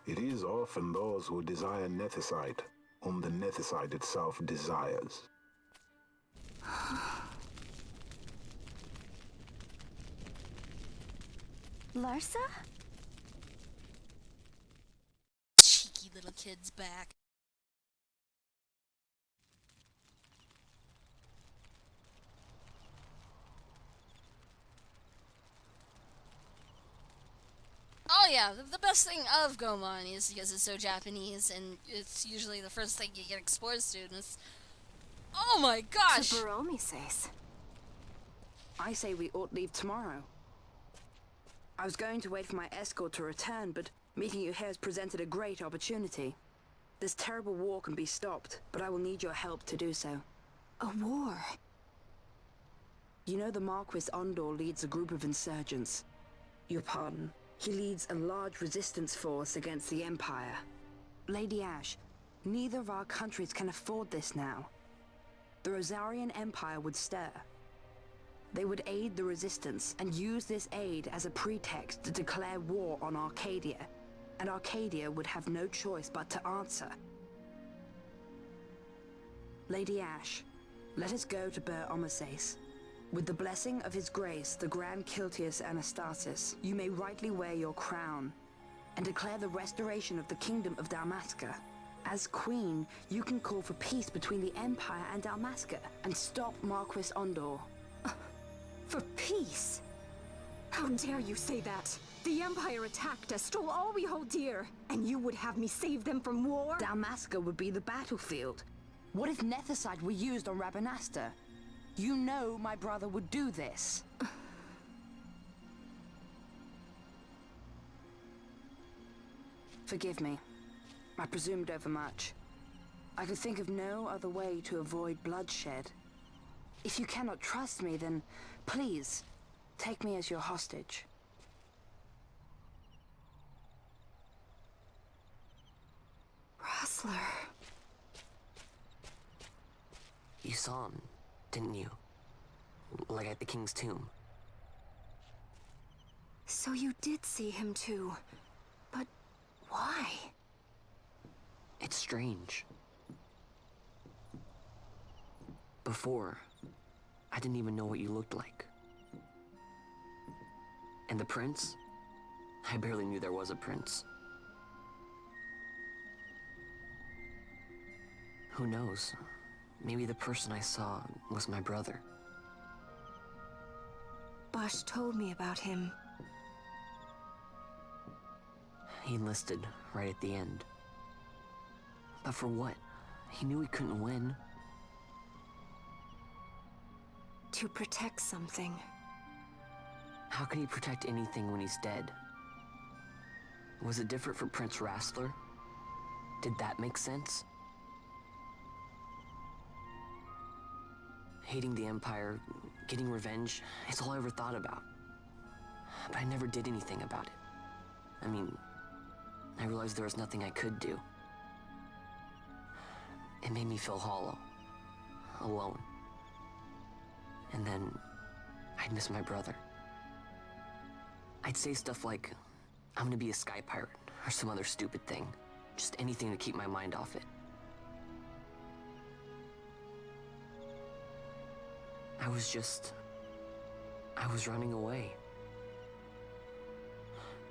It is often those who desire Nethicite whom the Nethicite itself desires. Larsa? Cheeky little kids back. Oh yeah, the best thing of Gomon is because it's so Japanese, and it's usually the first thing you get exposed to, and it's... Oh my gosh! Baromi says. I say we ought leave tomorrow. I was going to wait for my escort to return, but meeting you here has presented a great opportunity. This terrible war can be stopped, but I will need your help to do so. A war? You know the Marquis Ondor leads a group of insurgents. Your pardon. He leads a large resistance force against the Empire. Lady Ash, neither of our countries can afford this now. The Rosarian Empire would stir. They would aid the resistance and use this aid as a pretext to declare war on Arcadia, and Arcadia would have no choice but to answer. Lady Ash, let us go to Ber Omases. With the blessing of his grace, the Grand Kiltius Anastasis, you may rightly wear your crown and declare the restoration of the Kingdom of Dalmasca. As Queen, you can call for peace between the Empire and Dalmasca and stop Marquis Ondor. For peace? How dare you say that? The Empire attacked us, stole all we hold dear, and you would have me save them from war? Dalmasca would be the battlefield. What if Nethicite were used on Rabanasta? You know my brother would do this. Forgive me. I presumed overmuch. I could think of no other way to avoid bloodshed. If you cannot trust me, then please, take me as your hostage. Rustler. You saw him, didn't you? Like at the King's tomb. So you did see him too. But why? It's strange. Before, I didn't even know what you looked like. And the prince? I barely knew there was a prince. Who knows? Maybe the person I saw was my brother. Bosch told me about him. He enlisted right at the end. But for what? He knew he couldn't win. To protect something. How can he protect anything when he's dead? Was it different for Prince Rastler? Did that make sense? Hating the Empire, getting revenge, it's all I ever thought about. But I never did anything about it. I mean, I realized there was nothing I could do. It made me feel hollow, alone. And then, I'd miss my brother. I'd say stuff like, I'm gonna be a sky pirate, or some other stupid thing. Just anything to keep my mind off it. I was running away.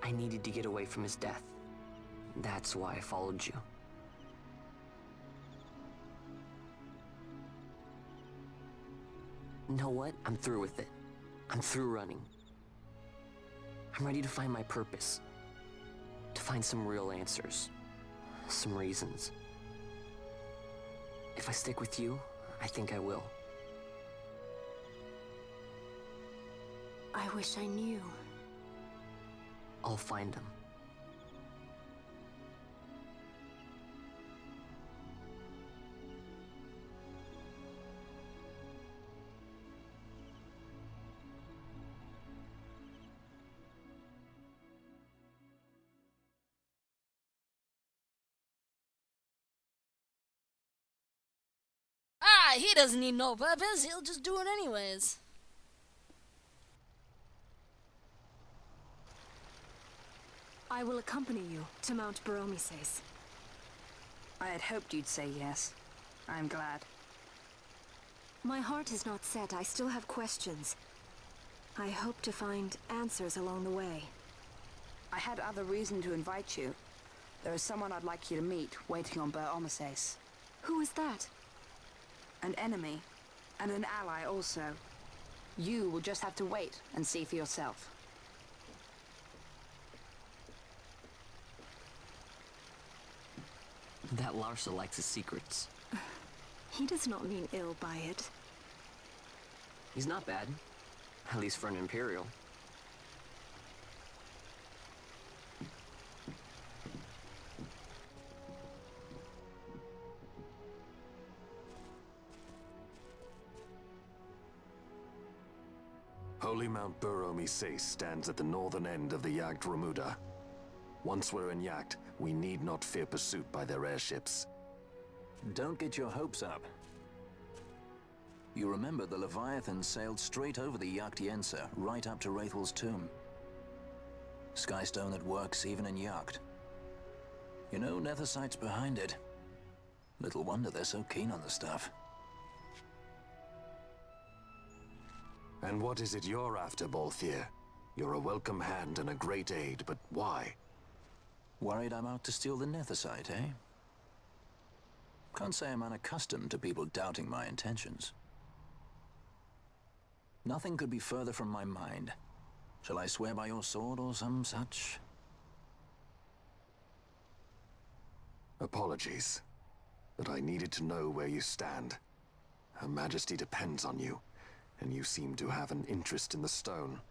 I needed to get away from his death. That's why I followed you. You know what? I'm through with it. I'm through running. I'm ready to find my purpose. To find some real answers. Some reasons. If I stick with you, I think I will. I wish I knew. I'll find them. Ah, he doesn't need no purpose, he'll just do it anyways. I will accompany you to Mount Baromises. I had hoped you'd say yes. I'm glad. My heart is not set. I still have questions. I hope to find answers along the way. I had other reason to invite you. There is someone I'd like you to meet, waiting on Ber Omises. Who is that? An enemy, and an ally also. You will just have to wait and see for yourself. That Larsa likes his secrets. He does not mean ill by it. He's not bad. At least for an Imperial. Holy Mount Bur-Omises stands at the northern end of the Yacht Remuda. Once we're in Yacht, we need not fear pursuit by their airships. Don't get your hopes up. You remember the Leviathan sailed straight over the Yacht Yensa, right up to Wraithel's tomb. Skystone that works even in Yacht. You know, Nethersight's behind it. Little wonder they're so keen on the stuff. And what is it you're after, Balthier? You're a welcome hand and a great aid, but why? Worried I'm out to steal the Nethersight, eh? Can't say I'm unaccustomed to people doubting my intentions. Nothing could be further from my mind. Shall I swear by your sword or some such? Apologies, but I needed to know where you stand. Her Majesty depends on you, and you seem to have an interest in the stone.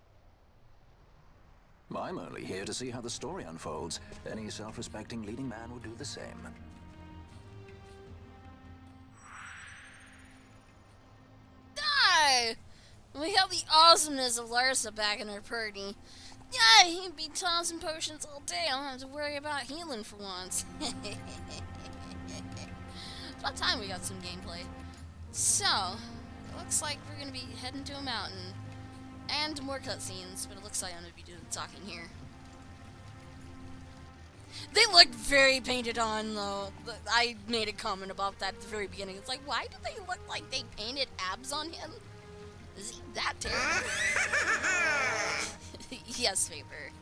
I'm only here to see how the story unfolds. Any self-respecting leading man would do the same. Die! We have the awesomeness of Larsa back in our party. Yeah, he'd be tossing potions all day. I don't have to worry about healing for once. It's about time we got some gameplay. So, it looks like we're gonna be heading to a mountain. And more cutscenes, but it looks like I'm gonna be doing the talking here. They look very painted on, though. I made a comment about that at the very beginning. It's like, why do they look like they painted abs on him? Is he that terrible? Yes, Vapor.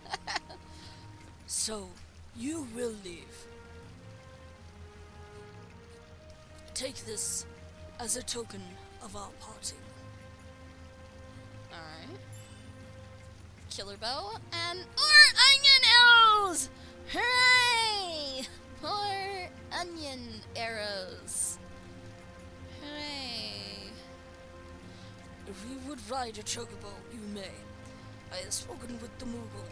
So, you will leave. Take this as a token of our parting. Alright. Killer bow and more onion arrows! Hooray! More onion arrows. Hooray. If you would ride a chocobo, you may. I have spoken with the Moogle.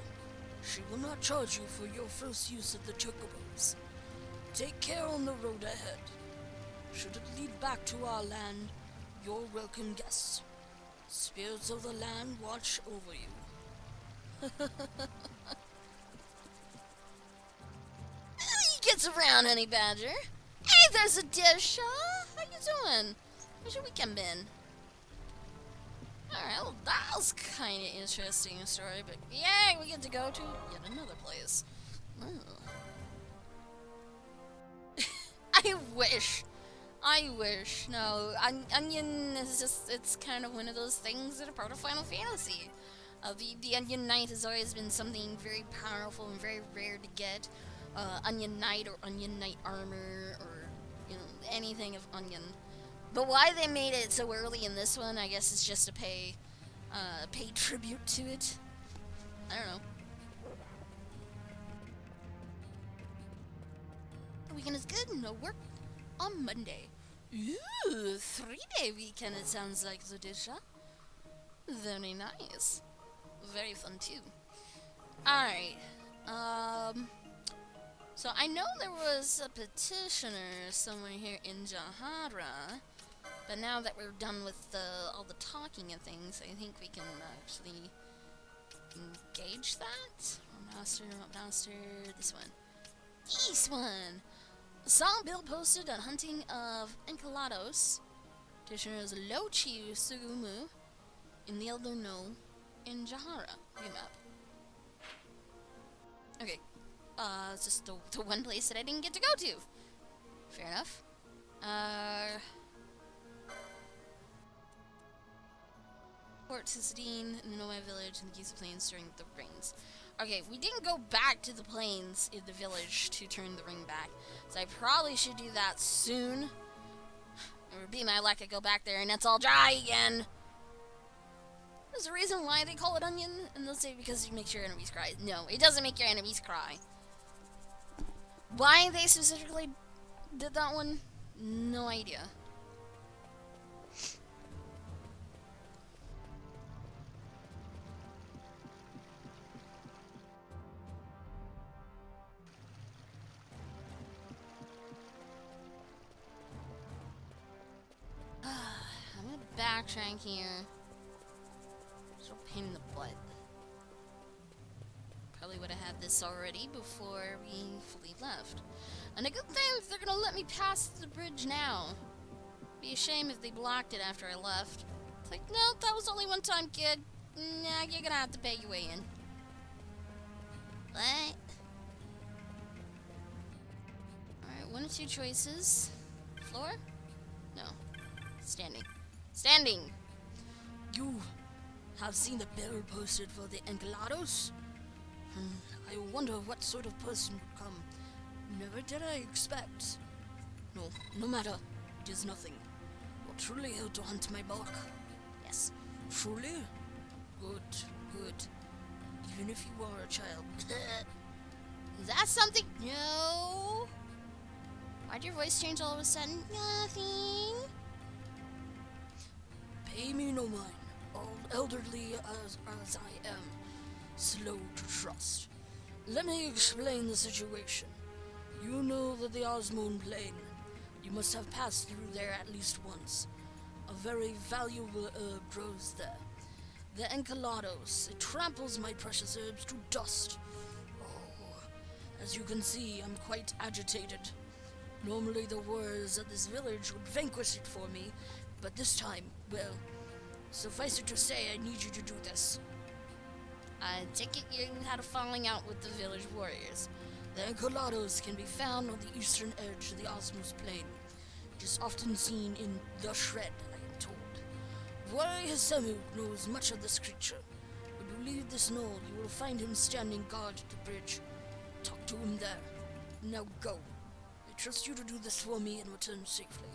She will not charge you for your first use of the chocobos. Take care on the road ahead. Should it lead back to our land, you're welcome guests. Spirits of the land watch over you. He gets around, Honey Badger. Hey, there's a dish. How you doing? How's your weekend been? Alright, well, that was kind of interesting story, but yeah, we get to go to yet another place. I wish. No, Onion is just, it's kind of one of those things that are part of Final Fantasy. The Onion Knight has always been something very powerful and very rare to get. Onion Knight or Onion Knight armor or, you know, anything of Onion. But why they made it so early in this one, I guess it's just to pay tribute to it. I don't know. The weekend is good, no work on Monday. Ooh, 3-day weekend it sounds like, Zodisha. Very nice. Very fun too. Alright. So I know there was a petitioner somewhere here in Jahara. But now that we're done with all the talking and things, I think we can actually engage that. Master, this one. This one! Saw Bill posted on hunting of Enceladus. Petitioners Lochiu Sugumu in the Elder No in Jahara. View map. Okay. It's just the one place that I didn't get to go to. Fair enough. Port Cisadine in the Nomad village in the Giza Plains during the rains. Okay, we didn't go back to the plains in the village to turn the ring back. So I probably should do that soon. Or be my luck, I go back there and it's all dry again. There's a reason why they call it onion, and they'll say because it makes your enemies cry. No, it doesn't make your enemies cry. Why they specifically did that one? No idea. I'm gonna backtrack here. It's a pain in the butt. Probably would have had this already before we fully left. And a good thing if they're gonna let me pass the bridge now. Be a shame if they blocked it after I left. It's like, no, that was only one time, kid. Nah, you're gonna have to pay your way in. What? Alright, one of two choices. Floor? No. Standing. Standing! You have seen the bill posted for the Encelados? I wonder what sort of person would come. Never did I expect. No, no matter. It is nothing. You're truly here to hunt my bark. Yes. Truly? Good, good. Even if you are a child. Is that something? No. Why'd your voice change all of a sudden? Nothing. Pay me no mind. All elderly as I am, slow to trust. Let me explain the situation. You know that the Osmond Plain. You must have passed through there at least once. A very valuable herb grows there. The Encelados. It tramples my precious herbs to dust. Oh, as you can see, I'm quite agitated. Normally the warriors of this village would vanquish it for me, but this time, well, suffice it to say, I need you to do this. I take it you had a falling out with the village warriors. The Encelados can be found on the eastern edge of the Osmos Plain. It is often seen in the Shred, I am told. Warrior Hesemu knows much of this creature. When you leave this knoll, you will find him standing guard at the bridge. Talk to him there. Now go. I trust you to do this for me and return safely.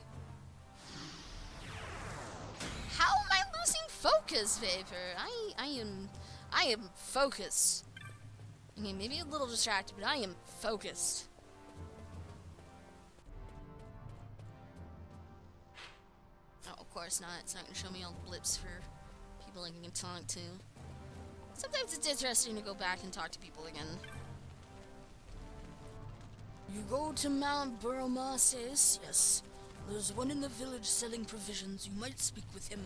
How am I losing focus, Vapor? I am focused. Okay, maybe a little distracted, but I am focused. Oh, of course not. It's not going to show me all the blips for people I can talk to. Sometimes it's interesting to go back and talk to people again. You go to Mount Burromases, yes. There's one in the village selling provisions. You might speak with him.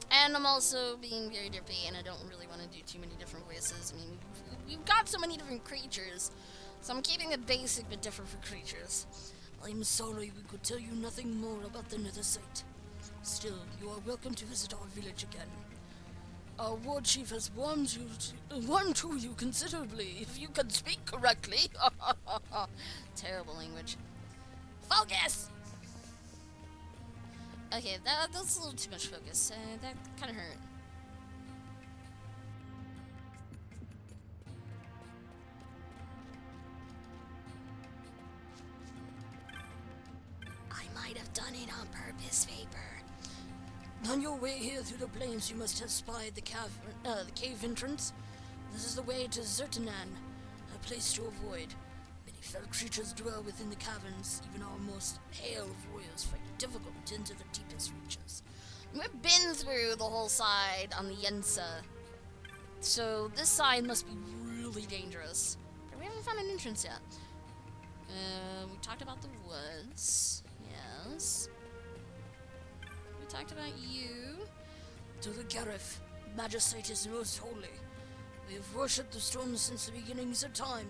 And I'm also being very dippy, and I don't really want to do too many different voices. I mean, we've got so many different creatures, so I'm keeping it basic but different for creatures. I'm sorry we could tell you nothing more about the Nether Site. Still, you are welcome to visit our village again. Our war chief has warned to you considerably, if you can speak correctly. Terrible language. Focus! Okay, that's a little too much focus. That kind of hurt. I might have done it on purpose, Vapor. On your way here through the plains, you must have spied the cave entrance. This is the way to Zertanan, a place to avoid. Many fell creatures dwell within the caverns. Even our most hale warriors find it difficult into the deepest reaches. We've been through the whole side on the Yensa, so this side must be really dangerous. But we haven't found an entrance yet. We talked about the woods. Yes. We talked about you. To the Gareth, Magicite is most holy. We have worshipped the storms since the beginnings of time,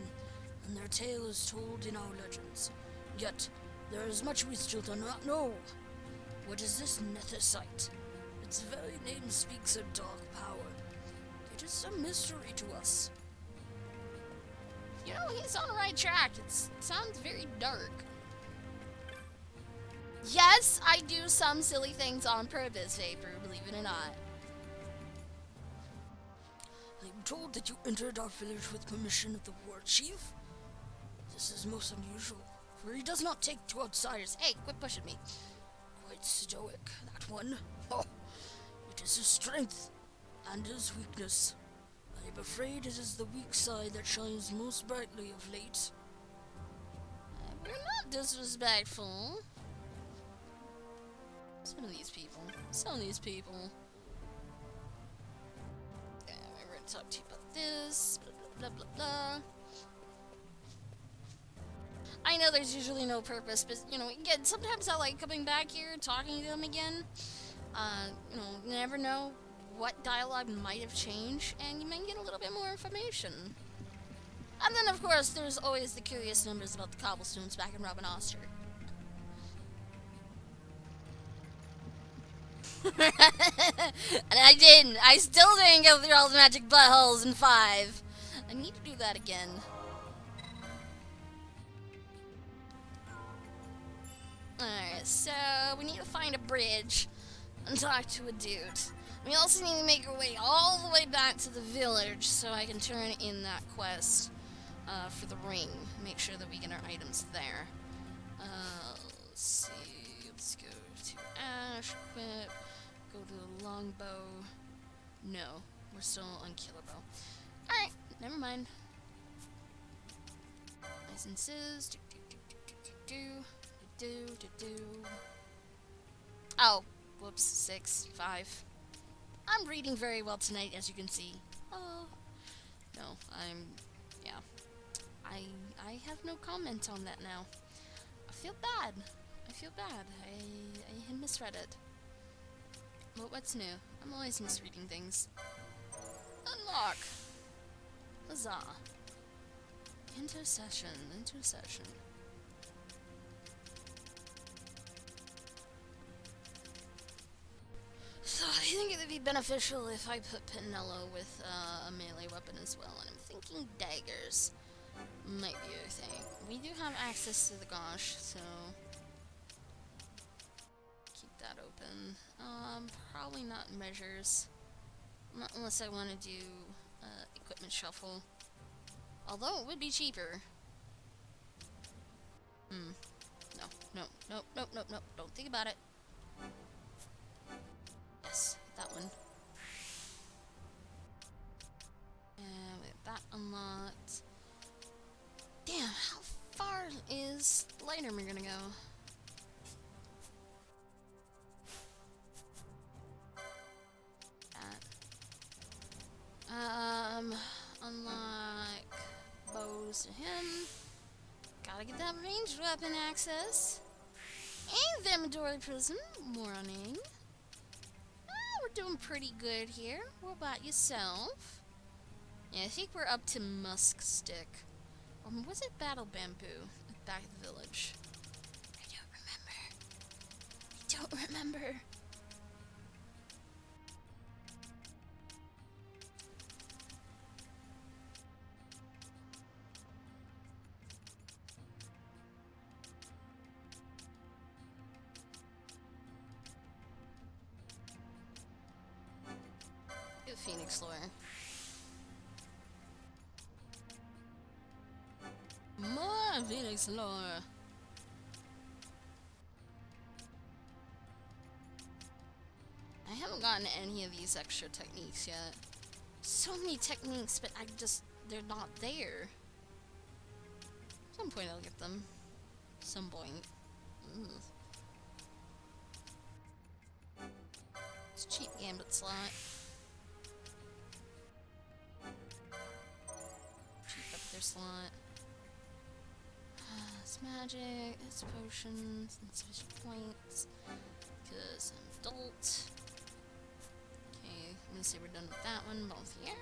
and their tale is told in our legends. Yet, there is much we still do not know. What is this Nether Site? Its very name speaks of dark power. It is a mystery to us. You know, he's on the right track. It sounds very dark. Yes, I do some silly things on purpose, Vapor, believe it or not. I told that you entered our village with permission of the war chief? This is most unusual, for he does not take to outsiders. Hey, quit pushing me. Quite stoic, that one. Oh, it is his strength and his weakness. I am afraid it is the weak side that shines most brightly of late. We're not disrespectful. Some of these people. Yeah, we're gonna talk to you about this. Blah, blah, blah, blah. I know there's usually no purpose, but, you know, again, sometimes I like coming back here, talking to them again. You know, you never know what dialogue might have changed, and you might get a little bit more information. And then, of course, there's always the curious numbers about the cobblestones back in Robin Oster. And I still didn't go through all the magic buttholes in 5. I need to do that again. Alright, so we need to find a bridge and talk to a dude. We also need to make our way all the way back to the village so I can turn in that quest for the ring. Make sure that we get our items there. Let's see. Let's go to Ash, equip. Go to the longbow. No, we're still on Killerbow. Alright, never mind. Licenses. Oh, whoops, 6, 5. I'm reading very well tonight, as you can see. Oh, no, yeah. I have no comment on that now. I feel bad. I had misread it. Well, what's new? I'm always misreading things. Unlock. Huzzah. Intercession. So I think it would be beneficial if I put Pinello with a melee weapon as well, and I'm thinking daggers might be a thing. We do have access to the Gosh, so keep that open. Probably not measures, not unless I want to do equipment shuffle. Although it would be cheaper. No. Don't think about it. Yes, that one. And with that unlocked. Damn, how far is Lightermer gonna go? Unlock bows to him. Gotta get that ranged weapon access. And the inventory prism. More on aim. We're doing pretty good here. What about yourself? Yeah, I think we're up to Musk Stick. Or was it Battle Bamboo? Back at the village. I don't remember. Phoenix lore. More Phoenix lore. I haven't gotten any of these extra techniques yet. So many techniques, but they're not there. At some point I'll get them. Some point. Ugh. It's a cheap gambit slot. Slot. It's magic, it's potions, it's special points. Because I'm adult. Okay, I'm gonna say we're done with that one. Both here.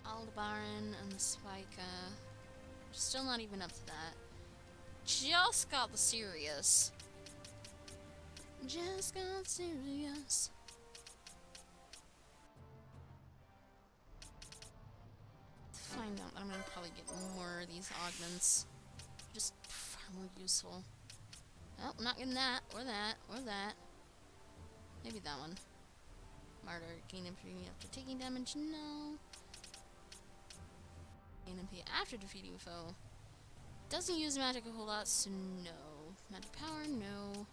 Aldebaran and the Spica. Still not even up to that. Just got the Sirius. Just got serious. Find out that I'm gonna probably get more of these augments. Just far more useful. Oh, I'm not getting that, or that, or that. Maybe that one. Martyr, gain MP after taking damage, no. Gain MP after defeating a foe. Doesn't use magic a whole lot, so no. Magic power, no.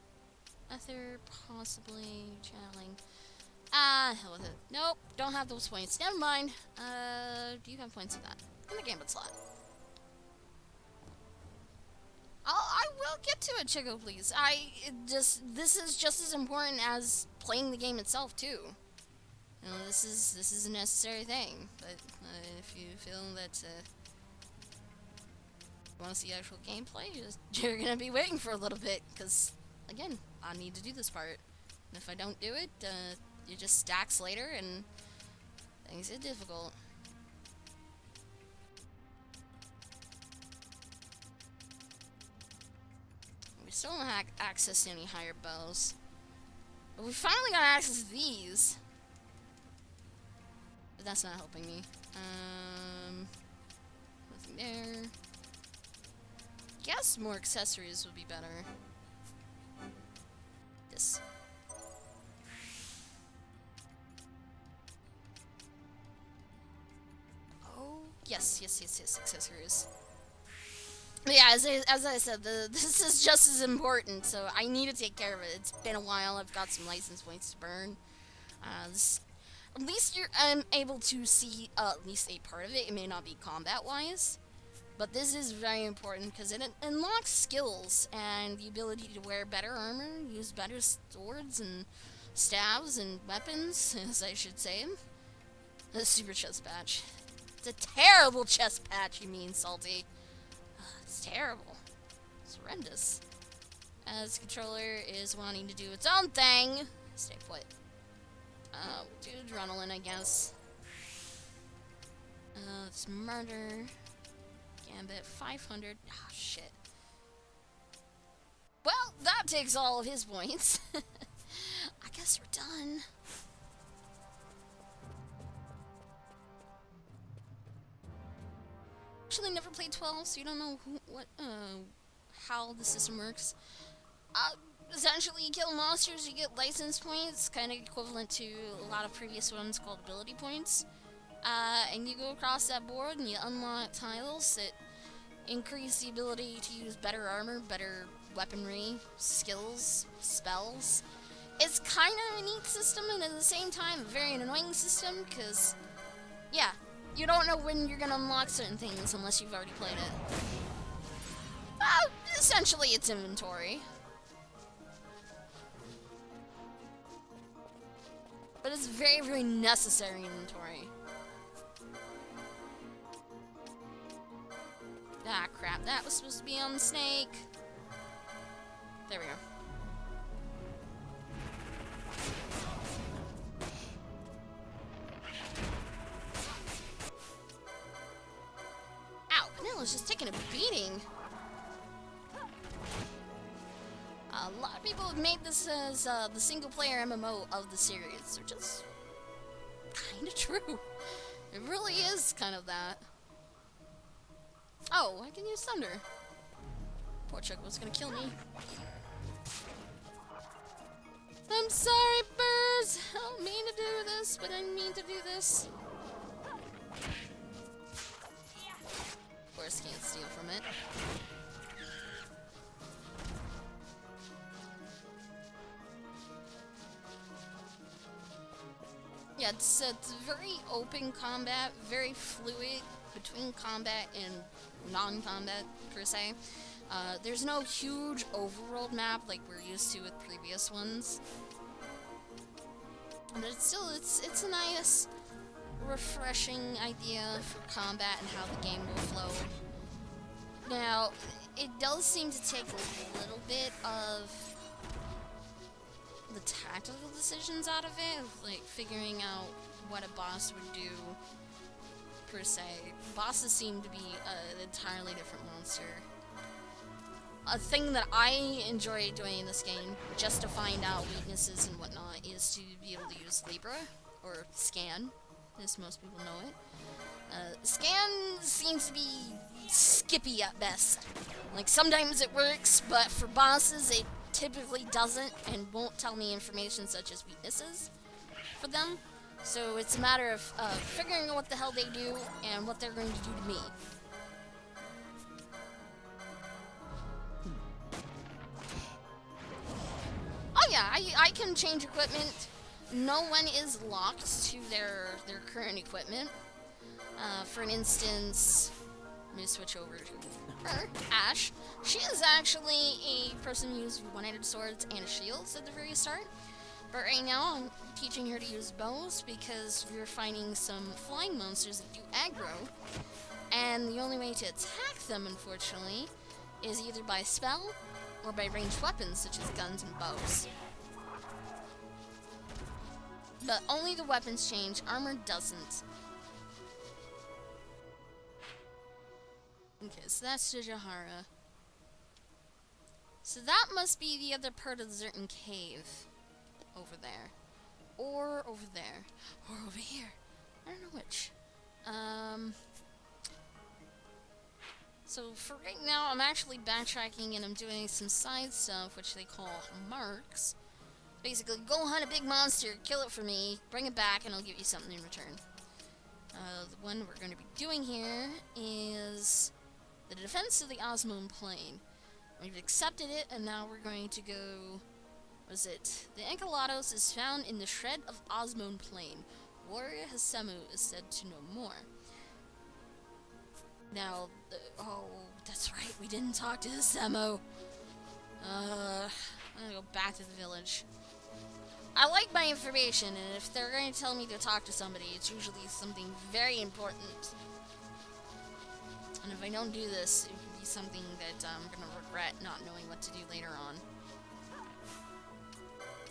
Ether, possibly. Channeling. Ah, hell with it. Nope, don't have those points. Never mind. Do you have points for that? In the gambit slot. I will get to it, Chico, please. This is just as important as playing the game itself, too. You know, this is a necessary thing. But if you feel that you want to see actual gameplay, you're gonna be waiting for a little bit, because again, I need to do this part. And if I don't do it, it just stacks later, and things get difficult. We still don't have access to any higher bows. But we finally got access to these. But that's not helping me. Nothing there. Guess more accessories would be better. This. Oh, yes, accessories. But yeah, as I said, this is just as important, so I need to take care of it. It's been a while. I've got some license points to burn. At least I'm able to see at least a part of it. It may not be combat-wise, but this is very important because it unlocks skills and the ability to wear better armor, use better swords and staves and weapons, as I should say. The super chest patch. It's a terrible chest patch, you mean, Salty. It's terrible. It's horrendous. As the controller is wanting to do its own thing. Stay put. We'll do adrenaline, I guess. It's murder. Gambit, 500. Ah, shit. Well, that takes all of his points. I guess we're done. Actually never played 12, so you don't know how the system works. Essentially, you kill monsters, you get license points, kind of equivalent to a lot of previous ones called ability points. And you go across that board and you unlock tiles that increase the ability to use better armor, better weaponry, skills, spells. It's kind of a neat system, and at the same time, a very annoying system, because, yeah, you don't know when you're gonna unlock certain things unless you've already played it. Essentially, it's inventory. But it's very, very necessary inventory. Ah, crap. That was supposed to be on the snake. There we go. Ow, Panilla's just taking a beating. A lot of people have made this as the single-player MMO of the series, which is kind of true. It really is kind of that. Oh, I can use thunder. Poor Chuck was gonna kill me. I'm sorry, birds. I don't mean to do this, but I mean to do this. Of course, can't steal from it. Yeah, it's very open combat, very fluid between combat and non-combat, per se. There's no huge overworld map like we're used to with previous ones. But it's still, it's a nice, refreshing idea for combat and how the game will flow. Now, it does seem to take a little bit of the tactical decisions out of it, like figuring out what a boss would do, per se. Bosses seem to be an entirely different monster. A thing that I enjoy doing in this game, just to find out weaknesses and whatnot, is to be able to use Libra, or Scan, as most people know it. Scan seems to be skippy at best. Like, sometimes it works, but for bosses it typically doesn't and won't tell me information such as weaknesses for them. So it's a matter of figuring out what the hell they do and what they're going to do to me. Oh yeah, I can change equipment. No one is locked to their current equipment. For an instance, let me switch over to her, Ash. She is actually a person who uses one-handed swords and shields at the very start. But right now, I'm teaching her to use bows because we're finding some flying monsters that do aggro. And the only way to attack them, unfortunately, is either by spell or by ranged weapons such as guns and bows. But only the weapons change, armor doesn't. Okay, so that's Jahara. So that must be the other part of the certain cave. Over there. Or over there. Or over here. I don't know which. So for right now, I'm actually backtracking and I'm doing some side stuff, which they call marks. Basically, go hunt a big monster, kill it for me, bring it back, and I'll give you something in return. The one we're going to be doing here is the defense of the Osmone Plain. We've accepted it, and now we're going to go... What is it? The Enceladus is found in the shred of Osmone Plain. Warrior Hasemu is said to know more. Now, oh, that's right, we didn't talk to Hasemu. I'm gonna go back to the village. I like my information, and if they're going to tell me to talk to somebody, it's usually something very important. And if I don't do this, it would be something that I'm going to regret not knowing what to do later on.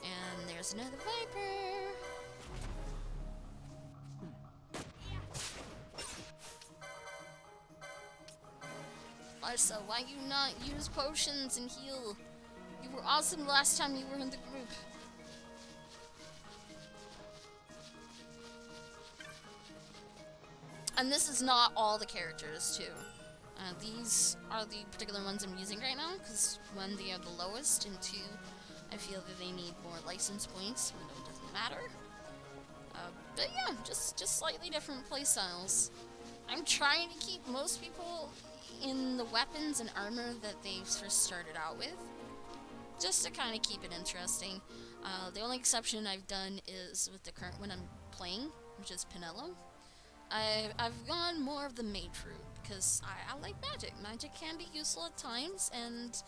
And there's another Viper! Larsa, why you not use potions and heal? You were awesome last time you were in the group. And this is not all the characters, too. These are the particular ones I'm using right now, because one, they are the lowest, and two, I feel that they need more license points, even though it doesn't matter. But yeah, just slightly different playstyles. I'm trying to keep most people in the weapons and armor that they first started out with, just to kind of keep it interesting. The only exception I've done is with the current one I'm playing, which is Pinello. I've gone more of the mage route, because I like magic. Magic can be useful at times, and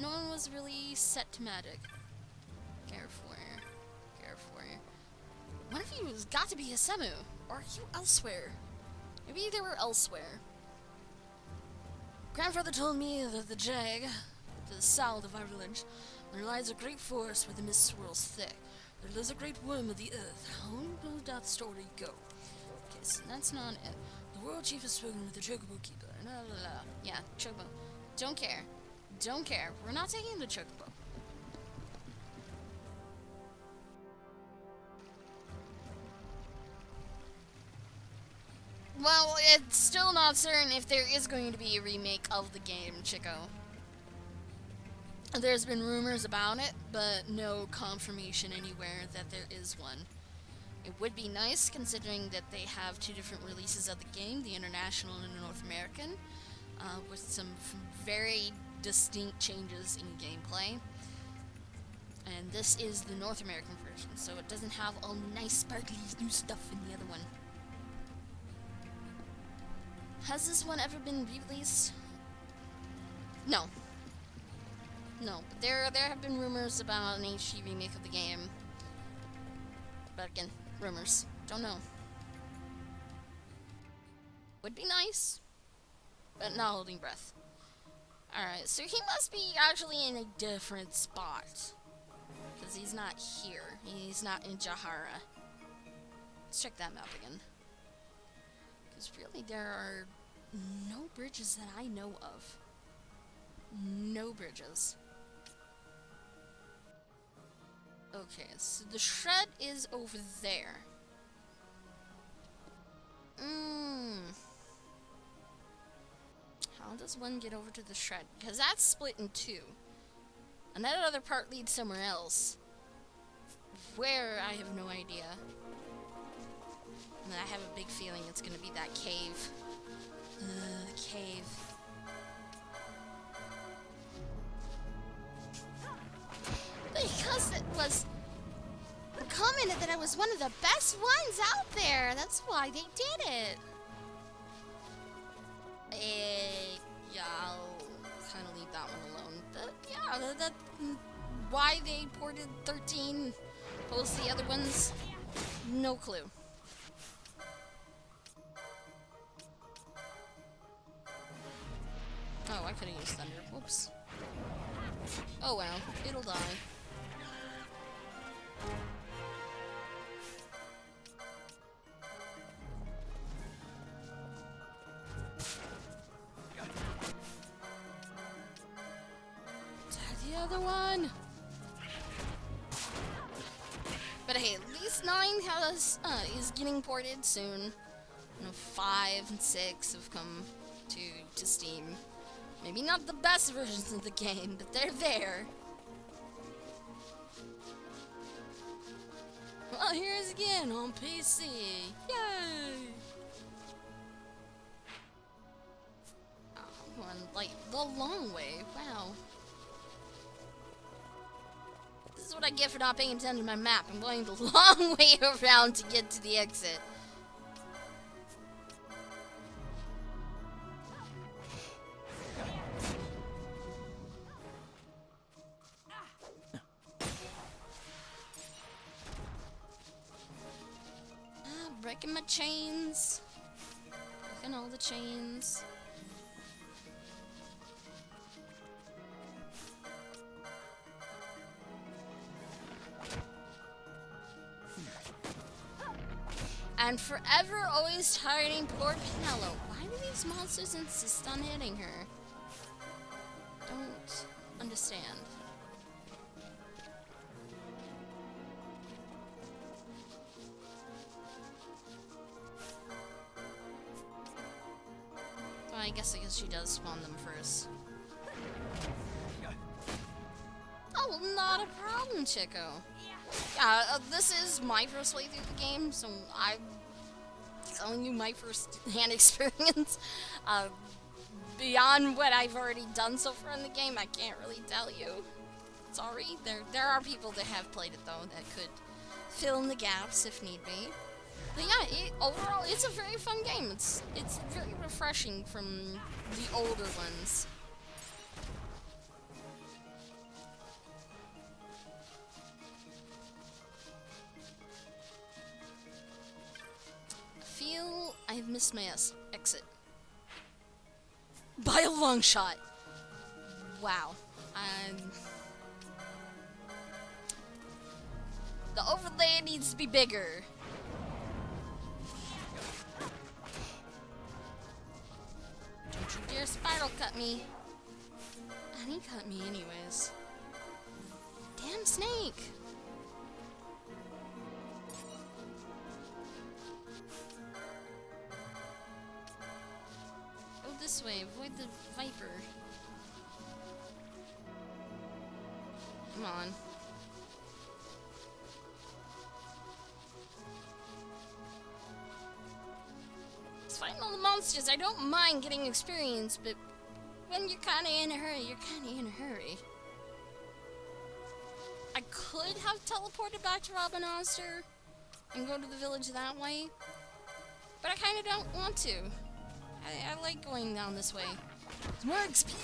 no one was really set to magic. Careful. One of you has got to be Hasemu, or are you elsewhere? Maybe they were elsewhere. Grandfather told me that the Jag, to the south of our village, there lies a great forest where the mist swirls thick. There lives a great worm of the earth. How will that story go? Okay, so that's not it. The world chief has spoken with the Chocobo keeper. Yeah, Chocobo. Don't care. We're not taking the Chocobo. Well, it's still not certain if there is going to be a remake of the game, Chico. There's been rumors about it, but no confirmation anywhere that there is one. It would be nice, considering that they have two different releases of the game, the International and the North American, with some very distinct changes in gameplay. And this is the North American version, so it doesn't have all nice sparkly new stuff in the other one. Has this one ever been re-released? No. But there have been rumors about an HD remake of the game. But again, rumors. Don't know. Would be nice, but not holding breath. Alright, so he must be actually in a different spot. Because he's not here. He's not in Jahara. Let's check that map again. Because really, there are no bridges that I know of. No bridges. Okay, so the shred is over there. How does one get over to the shred? Because that's split in two. And that other part leads somewhere else. Where, I have no idea. And I have a big feeling it's gonna be that cave. Cave. Because it was commented that I was one of the best ones out there. That's why they did it. Yeah, I'll kind of leave that one alone. But yeah, that why they ported 13 opposed to the other ones, no clue. Oh, I could have used thunder. Whoops. Oh well, it'll die. The other one. But hey, at least 9 is getting ported soon. 5 and 6 have come to Steam. Maybe not the best versions of the game, but they're there. Well, here's again on PC. Yay! Oh, one like the long way. Wow. This is what I get for not paying attention to my map. I'm going the long way around to get to the exit. Breaking my chains. Breaking all the chains. And forever always targeting poor Penelope. Why do these monsters insist on hitting her? Don't understand. Well, I guess she does spawn them first. Oh, not a problem, Chico. Yeah, this is my first way through the game, so I'm telling you my first-hand experience. Beyond what I've already done so far in the game, I can't really tell you. Sorry. There are people that have played it, though, that could fill in the gaps if need be. But yeah, overall, it's a very fun game. It's very refreshing from the older ones. I've missed my exit. By a long shot. Wow. The overlay needs to be bigger. Don't you dare spiral cut me. And he cut me anyways. Damn snake. This way, avoid the viper. Come on. It's fighting all the monsters. I don't mind getting experience, but when you're kinda in a hurry, you're kinda in a hurry. I could have teleported back to Robin Oster and go to the village that way, but I kinda don't want to. I like going down this way. It's more XP.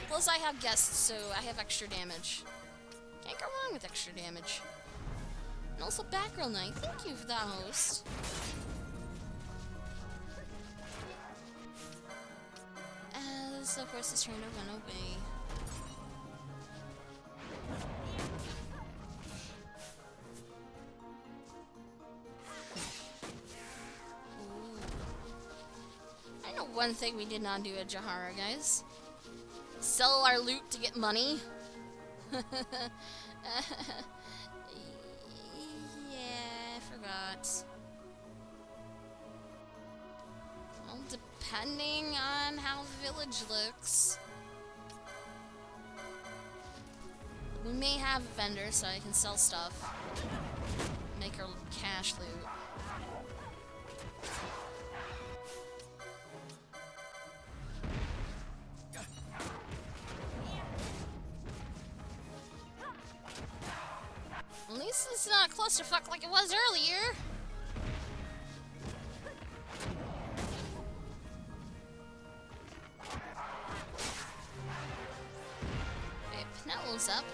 Plus I have guests, so I have extra damage. Can't go wrong with extra damage. And also Batgirl Night. Thank you for that, host. As the horse is trying to run away. One thing we did not do at Jahara, guys. Sell our loot to get money. Yeah, I forgot. depending on how the village looks. We may have a vendor so I can sell stuff. Make our cash loot. At least it's not a clusterfuck like it was earlier. Okay, Penelo's up.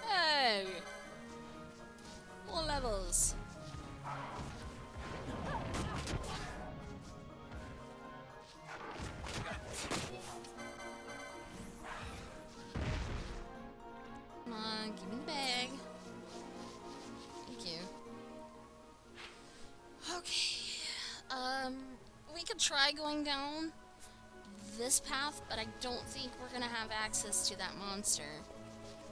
Hey! More levels. Come on, give me the bag. Thank you. Okay. We could try going down this path, but I don't think we're gonna have access to that monster.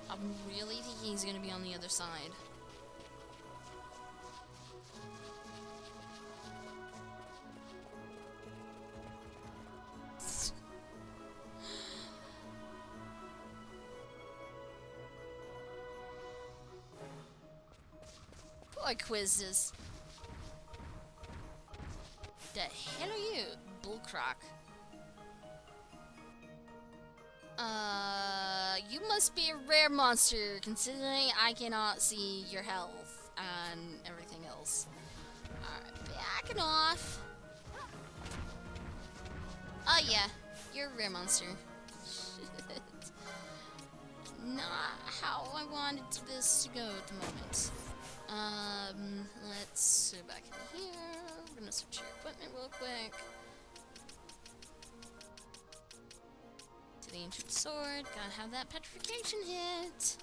I'm really thinking he's gonna be on the other side. Who I quizzed is... The hell are you, Bullcrock? You must be a rare monster, considering I cannot see your health and everything else. Alright, backing off. Oh yeah, you're a rare monster. Shit. Not how I wanted this to go at the moment. Let's go back in here. We're gonna switch your equipment real quick. To the ancient sword. Gotta have that petrification hit.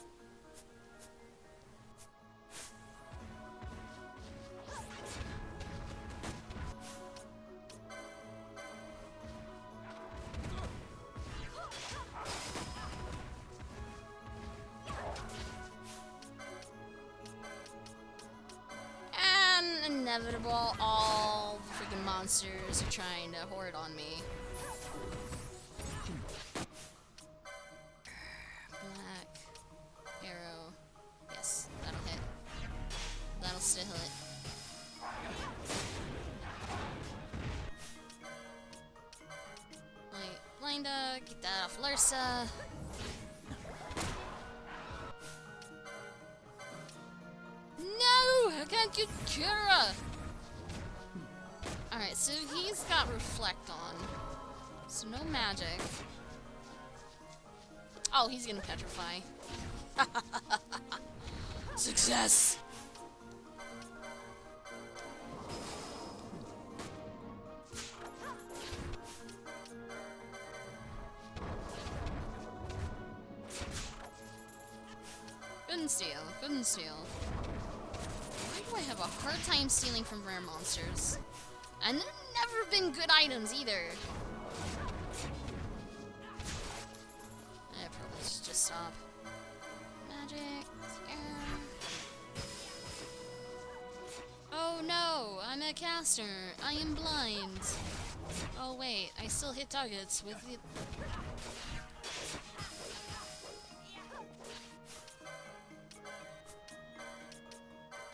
And inevitable, all the freaking monsters are trying to horde on me. Black arrow. Yes, that'll hit. That'll still hit. Wait, Blinda, get that off Lursa. No! I can't get Kira! Alright, so he's got Reflect on. So no magic. Oh, he's gonna petrify. Success! Couldn't steal, couldn't steal. Why do I have a hard time stealing from rare monsters? And they've never been good items either. I probably should just stop. Magic. Yeah. Oh no, I'm a caster. I am blind. Oh wait, I still hit targets with the...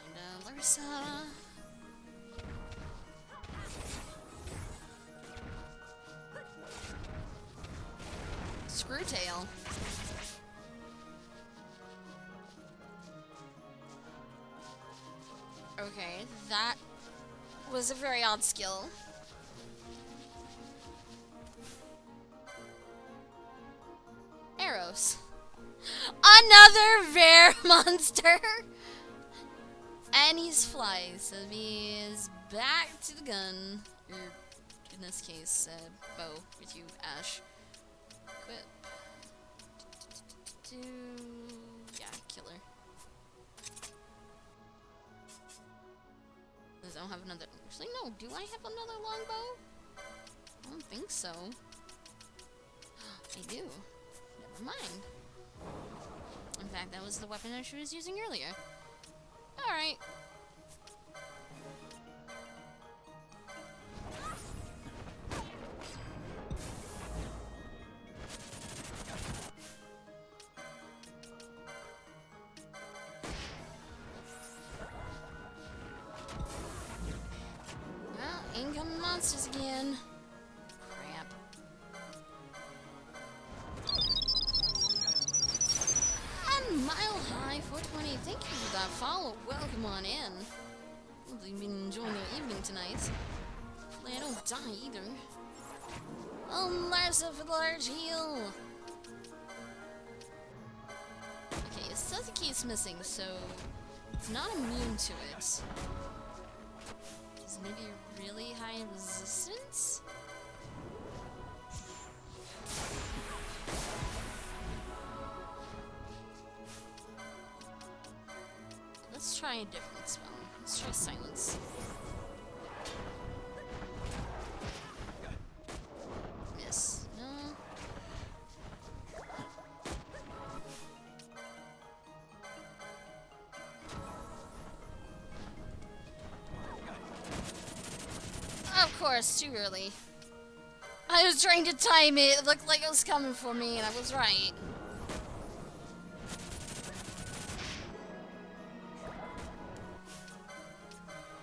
And Larissa. Screwtail. Okay, that was a very odd skill. Arrows. Another rare monster! And he's flies, so he is back to the gun. Or, in this case, bow with you, Ash. Equip. Yeah, killer. I don't have another. Actually, no. Do I have another longbow? I don't think so. I do. Never mind. In fact, that was the weapon that she was using earlier. Alright. monsters again. Crap. And Mile High 420, thank you for that follow. Welcome on in. Hopefully you've been enjoying your evening tonight. Hopefully I don't die either. Oh, Larsa for the large heal. Okay, it says the key is missing, so it's not immune to it. Is maybe really high resistance? Let's try a different spell. Let's try silence. Miss. No. Of course, too early. I was trying to time it. It looked like it was coming for me, and I was right.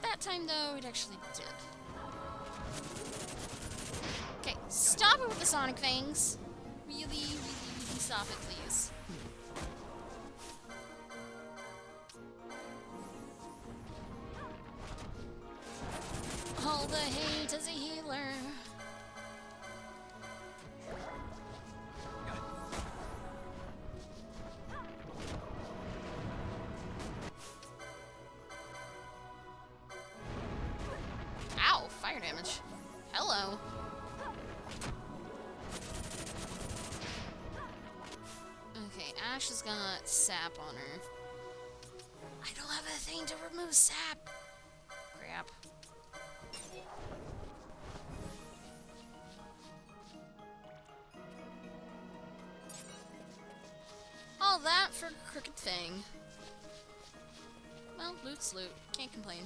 That time, though, it actually did. Okay, stop it with the sonic fangs. Really, really, really stop it, please. All the hate as a healer. Ow, fire damage. Hello. Okay, Ash has got sap on her. I don't have a thing to remove sap. Crap. All that for Crooked Fang. Well, loot's loot. Can't complain.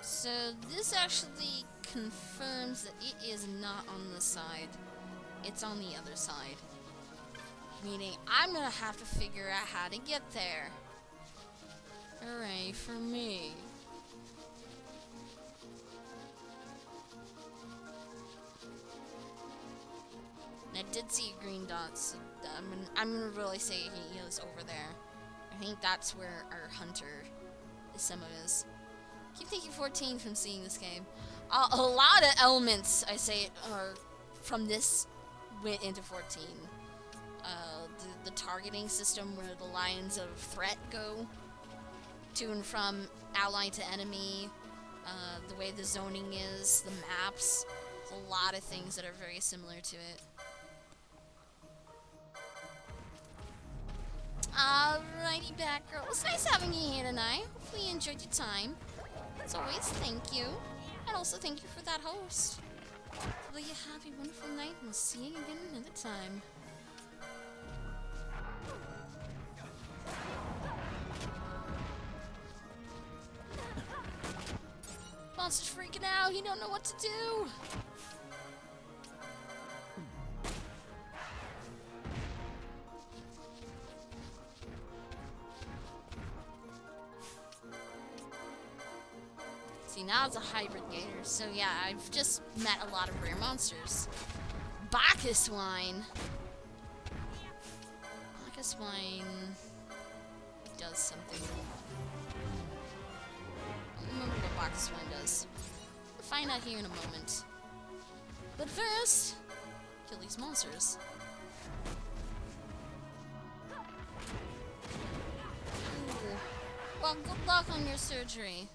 So this actually confirms that it is not on this side. It's on the other side. Meaning I'm gonna have to figure out how to get there. Hooray for me. And I did see green dots. So I'm gonna really say he is over there. I think that's where our hunter Isemo is. Keep thinking 14 from seeing this game. A lot of elements, I say, are from this went into 14. The targeting system where the lines of threat go to and from ally to enemy, the way the zoning is, the maps. There's a lot of things that are very similar to it. Alrighty, Batgirl. It was nice having you here tonight. Hopefully you enjoyed your time. As always, thank you. And also thank you for that host. Hopefully you have a wonderful night, and we'll see you again another time. Monster's freaking out. He don't know what to do. See, now it's a hybrid gator, so yeah, I've just met a lot of rare monsters. Bacchus wine. Bacchus wine does something. I don't remember what Bacchus wine does. We'll find out here in a moment. But first, kill these monsters. Ooh. Well, good luck on your surgery.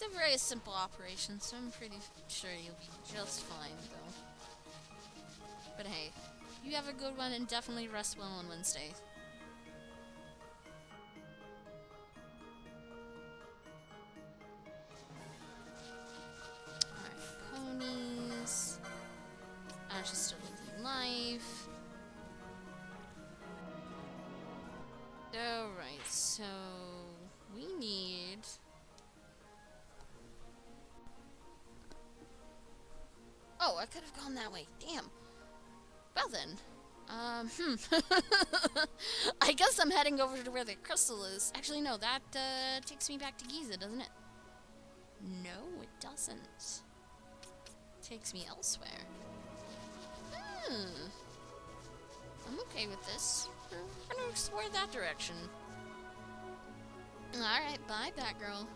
It's a very simple operation, so I'm pretty sure you'll be just fine, though. But hey, you have a good one and definitely rest well on Wednesday. Alright, ponies. Ash is still living life. Alright, so we need... Oh, I could have gone that way. Damn. Well then. I guess I'm heading over to where the crystal is. Actually, no, that takes me back to Giza, doesn't it? No, it doesn't. Takes me elsewhere. I'm okay with this. We're gonna explore that direction. Alright, bye, Batgirl.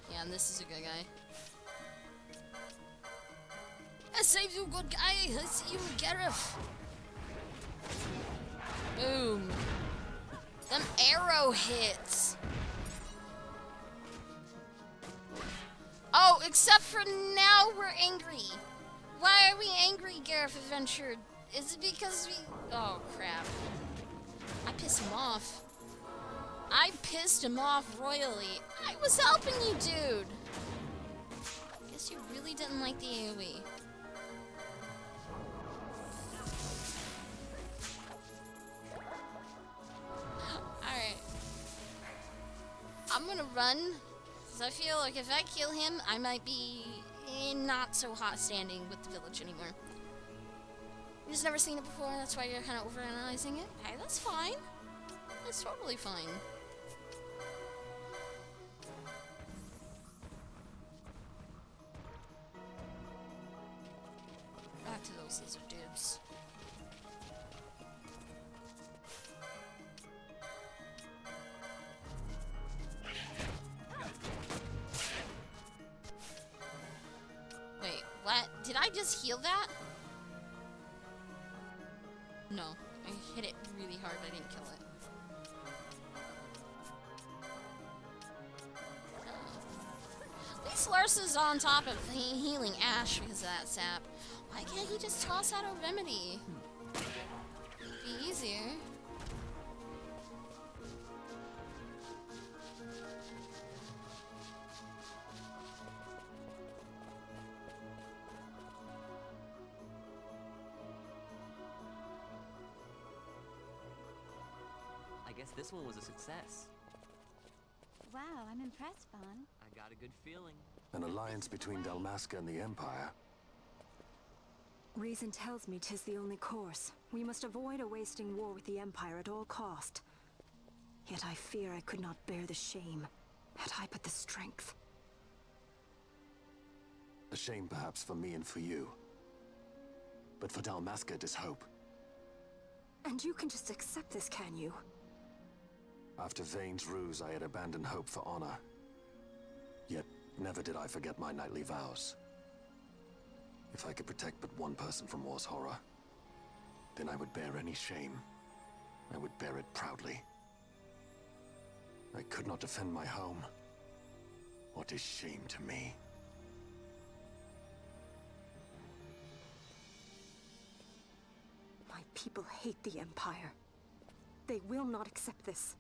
Yeah, and this is a good guy. I saved you, good guy! I see you, Gareth! Boom. Them arrow hits! Oh, except for now we're angry. Why are we angry, Gareth Adventure? Is it because we... Oh, crap. I pissed him off. I pissed him off royally. I was helping you, dude! Guess you really didn't like the AoE. I'm gonna run, because I feel like if I kill him, I might be in not so hot standing with the village anymore. You've just never seen it before, that's why you're kind of overanalyzing it. Hey, that's fine. That's totally fine. Back to those lizard dudes. What? Did I just heal that? No. I hit it really hard, I didn't kill it. At least Larsa's on top of healing Ash because of that sap. Why can't he just toss out a remedy? It'd be easier. I guess this one was a success. Wow, I'm impressed, Vaughn. I got a good feeling. An alliance between Dalmasca and the Empire. Reason tells me 'tis the only course. We must avoid a wasting war with the Empire at all cost. Yet I fear I could not bear the shame, had I but the strength. A shame perhaps for me and for you. But for Dalmasca, 'tis hope. And you can just accept this, can you? After Vane's ruse, I had abandoned hope for honor. Yet, never did I forget my knightly vows. If I could protect but one person from war's horror, then I would bear any shame. I would bear it proudly. I could not defend my home. What is shame to me? My people hate the Empire. They will not accept this.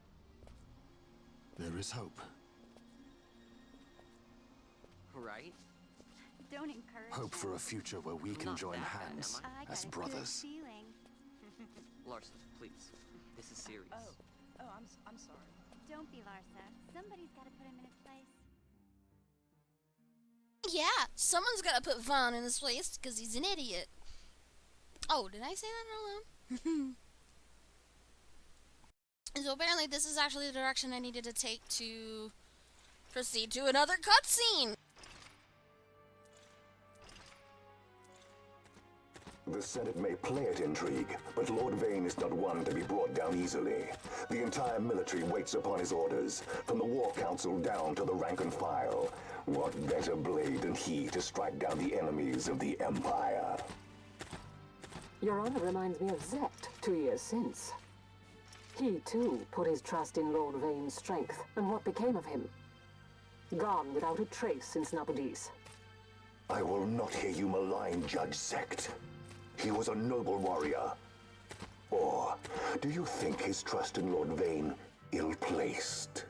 There is hope. Right? Don't encourage Hope for a future where we can Not join that bad, hands am I got as a brothers. Good feeling. Larson, please. This is serious. I'm sorry. Don't be Larsa. Somebody's got to put him in his place. Yeah, someone's gotta put Vaughn in his place because he's an idiot. Oh, did I say that wrong? So apparently this is actually the direction I needed to take to proceed to another cutscene. The Senate may play at intrigue, but Lord Vane is not one to be brought down easily. The entire military waits upon his orders, from the War Council down to the rank and file. What better blade than he to strike down the enemies of the Empire? Your honor reminds me of Zect 2 years since. He, too, put his trust in Lord Vane's strength, and what became of him? Gone without a trace since Nabudis. I will not hear you malign Judge Zect. He was a noble warrior. Or do you think his trust in Lord Vane ill-placed?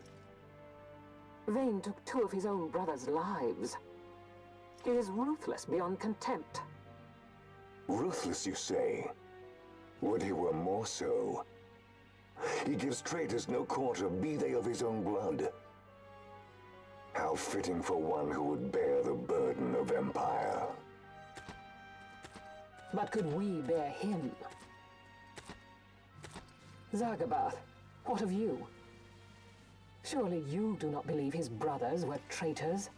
Vane took 2 of his own brothers' lives. He is ruthless beyond contempt. Ruthless, you say? Would he were more so. He gives traitors no quarter, be they of his own blood. How fitting for one who would bear the burden of empire. But could we bear him? Zagabath, what of you? Surely you do not believe his brothers were traitors?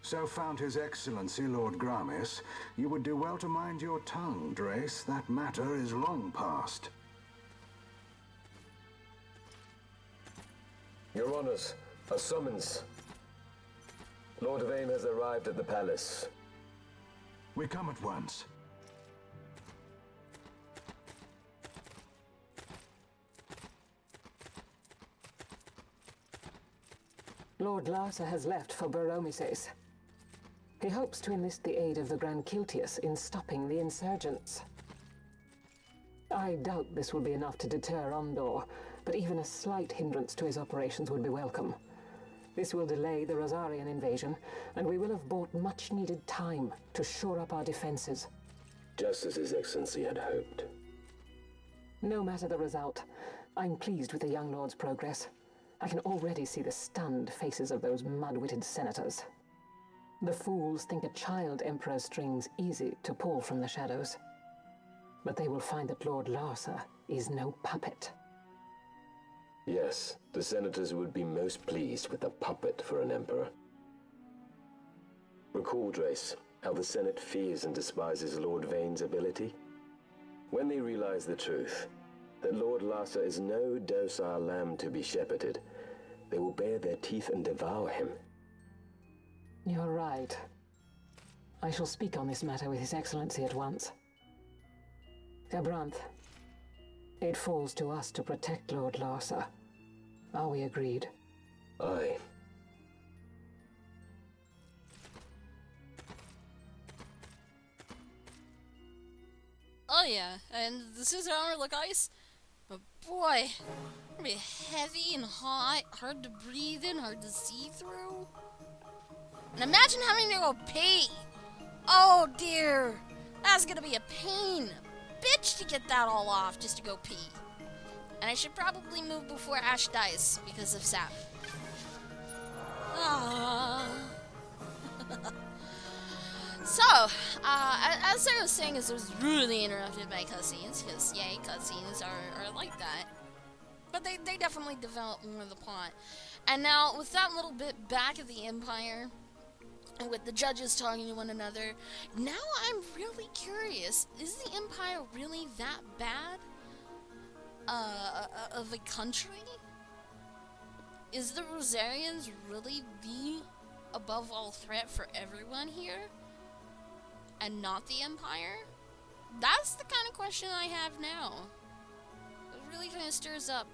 So found His Excellency Lord Gramis, you would do well to mind your tongue, Drace. That matter is long past. Your Honors, a summons. Lord Vane has arrived at the palace. We come at once. Lord Larsa has left for Baromises. He hopes to enlist the aid of the Grand Kiltius in stopping the insurgents. I doubt this will be enough to deter Ondor, but even a slight hindrance to his operations would be welcome. This will delay the Rosarian invasion, and we will have bought much-needed time to shore up our defenses. Just as His Excellency had hoped. No matter the result, I'm pleased with the young lord's progress. I can already see the stunned faces of those mud-witted senators. The fools think a child emperor's strings easy to pull from the shadows. But they will find that Lord Larsa is no puppet. Yes, the senators would be most pleased with a puppet for an emperor. Recall, Drace, how the Senate fears and despises Lord Vane's ability. When they realize the truth, that Lord Larsa is no docile lamb to be shepherded, they will bare their teeth and devour him. You're right. I shall speak on this matter with His Excellency at once. Gabranth, it falls to us to protect Lord Larsa. Are we agreed? Aye. Oh yeah, and the scissor armor look ice, but boy, it'll be heavy and hot, hard to breathe in, hard to see through. And imagine having to go pee. Oh dear, that's gonna be a pain. Bitch to get that all off just to go pee. And I should probably move before Ash dies because of Sap. Ah. So, as I was saying, I was really interrupted by cutscenes, because yay, cutscenes are like that. But they definitely develop more of the plot. And now, with that little bit back of the Empire, and with the judges talking to one another, now I'm really curious, is the Empire really that bad of a country? Is the Rosarians really the above all threat for everyone here? And not the Empire? That's the kind of question I have now. It really kind of stirs up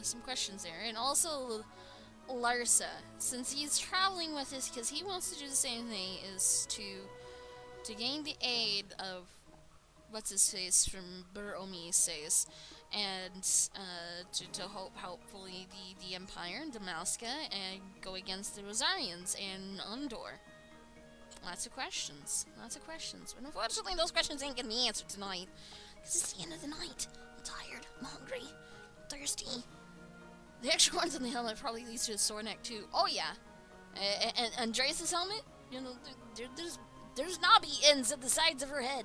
some questions there. And also Larsa, since he's traveling with us, because he wants to do the same thing, is to gain the aid of what's his face from Baromises, and to hopefully the Empire and Damascus and go against the Rosarians and Undor. Lots of questions. But unfortunately, those questions ain't gonna be answered tonight. Because it's the end of the night. I'm tired. I'm hungry. I'm thirsty. The extra horns on the helmet probably leads to a sore neck, too. Oh, yeah. And Andreas' helmet? You know, there's knobby ends at the sides of her head.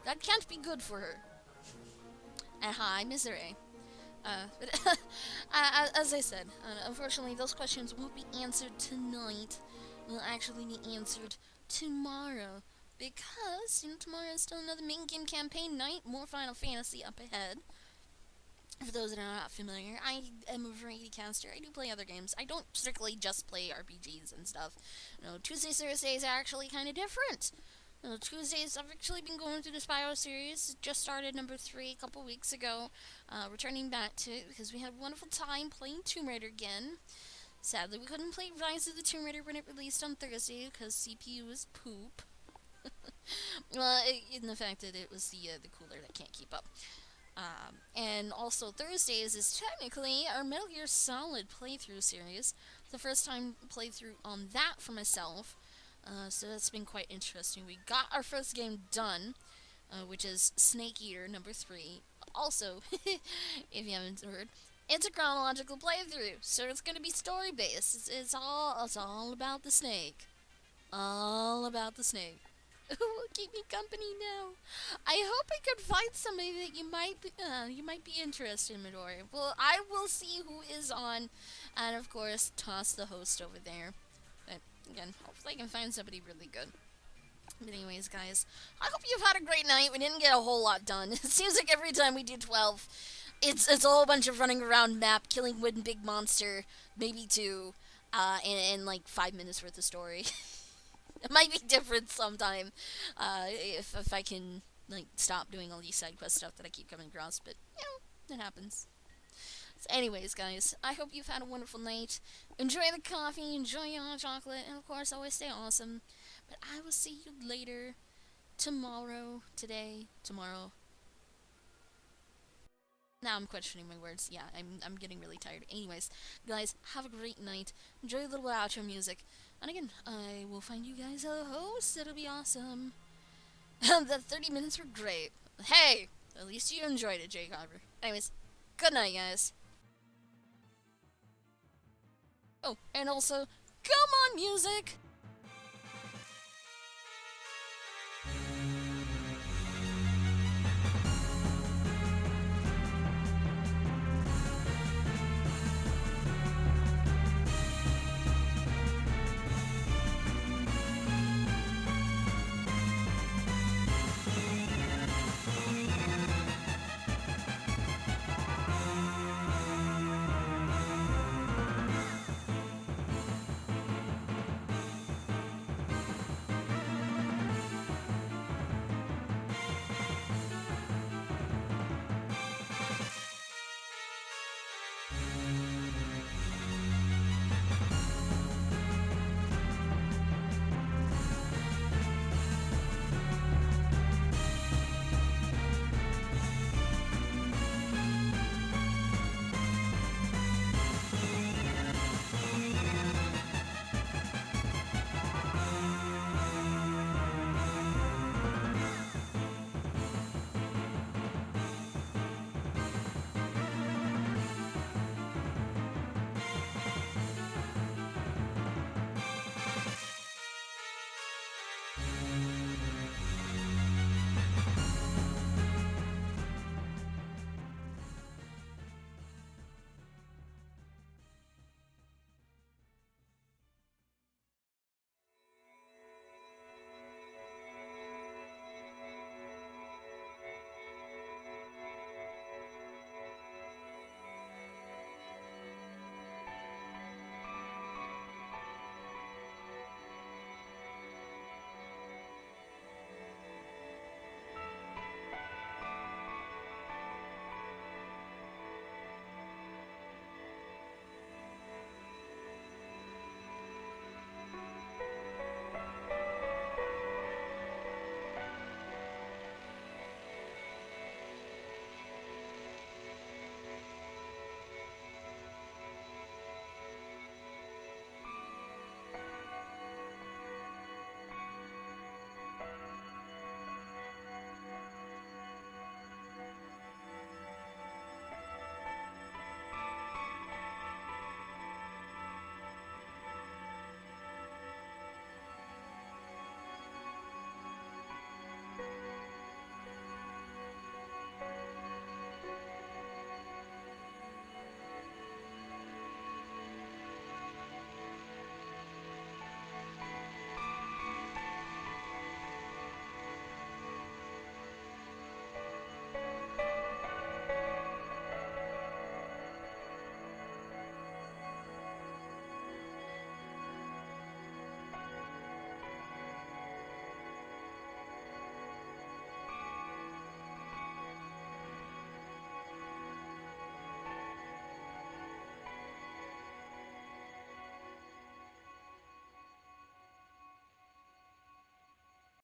That can't be good for her. And hi, Misery. But as I said, unfortunately, those questions won't be answered tonight. Will actually be answered tomorrow, because, you know, tomorrow is still another main game campaign night, more Final Fantasy up ahead. For those that are not familiar, I am a variety caster. I do play other games. I don't strictly just play RPGs and stuff. You know, Tuesdays, Thursdays are actually kind of different. You know, Tuesdays, I've actually been going through the Spyro series. Just started number 3 a couple weeks ago. Returning back to it because we had a wonderful time playing Tomb Raider again. Sadly, we couldn't play Rise of the Tomb Raider when it released on Thursday because CPU was poop. Well, in the fact that it was the cooler that can't keep up. And also Thursdays is technically our Metal Gear Solid playthrough series. The first time playthrough on that for myself. So that's been quite interesting. We got our first game done, which is Snake Eater number 3. Also, if you haven't heard, It's a chronological playthrough, so it's gonna be story based. It's all about the snake. All about the snake. Who will keep me company now? I hope I could find somebody that you might be interested in, Midori. Well, I will see who is on, and of course, toss the host over there. But again, hopefully I can find somebody really good. But anyways, guys, I hope you've had a great night. We didn't get a whole lot done. It seems like every time we do 12, it's a whole bunch of running around map, killing one big monster, maybe two, and like 5 minutes worth of story. It might be different sometime, if I can like stop doing all these side quest stuff that I keep coming across. But you know, it happens. So anyways, guys, I hope you've had a wonderful night. Enjoy the coffee, enjoy your hot chocolate, and of course, always stay awesome. But I will see you later, tomorrow. Now I'm questioning my words. Yeah, I'm getting really tired. Anyways, guys, have a great night. Enjoy a little outro music. And again, I will find you guys a host. It'll be awesome. The 30 minutes were great. Hey, at least you enjoyed it, Jay Carver. Anyways, good night, guys. Oh, and also, come on, music!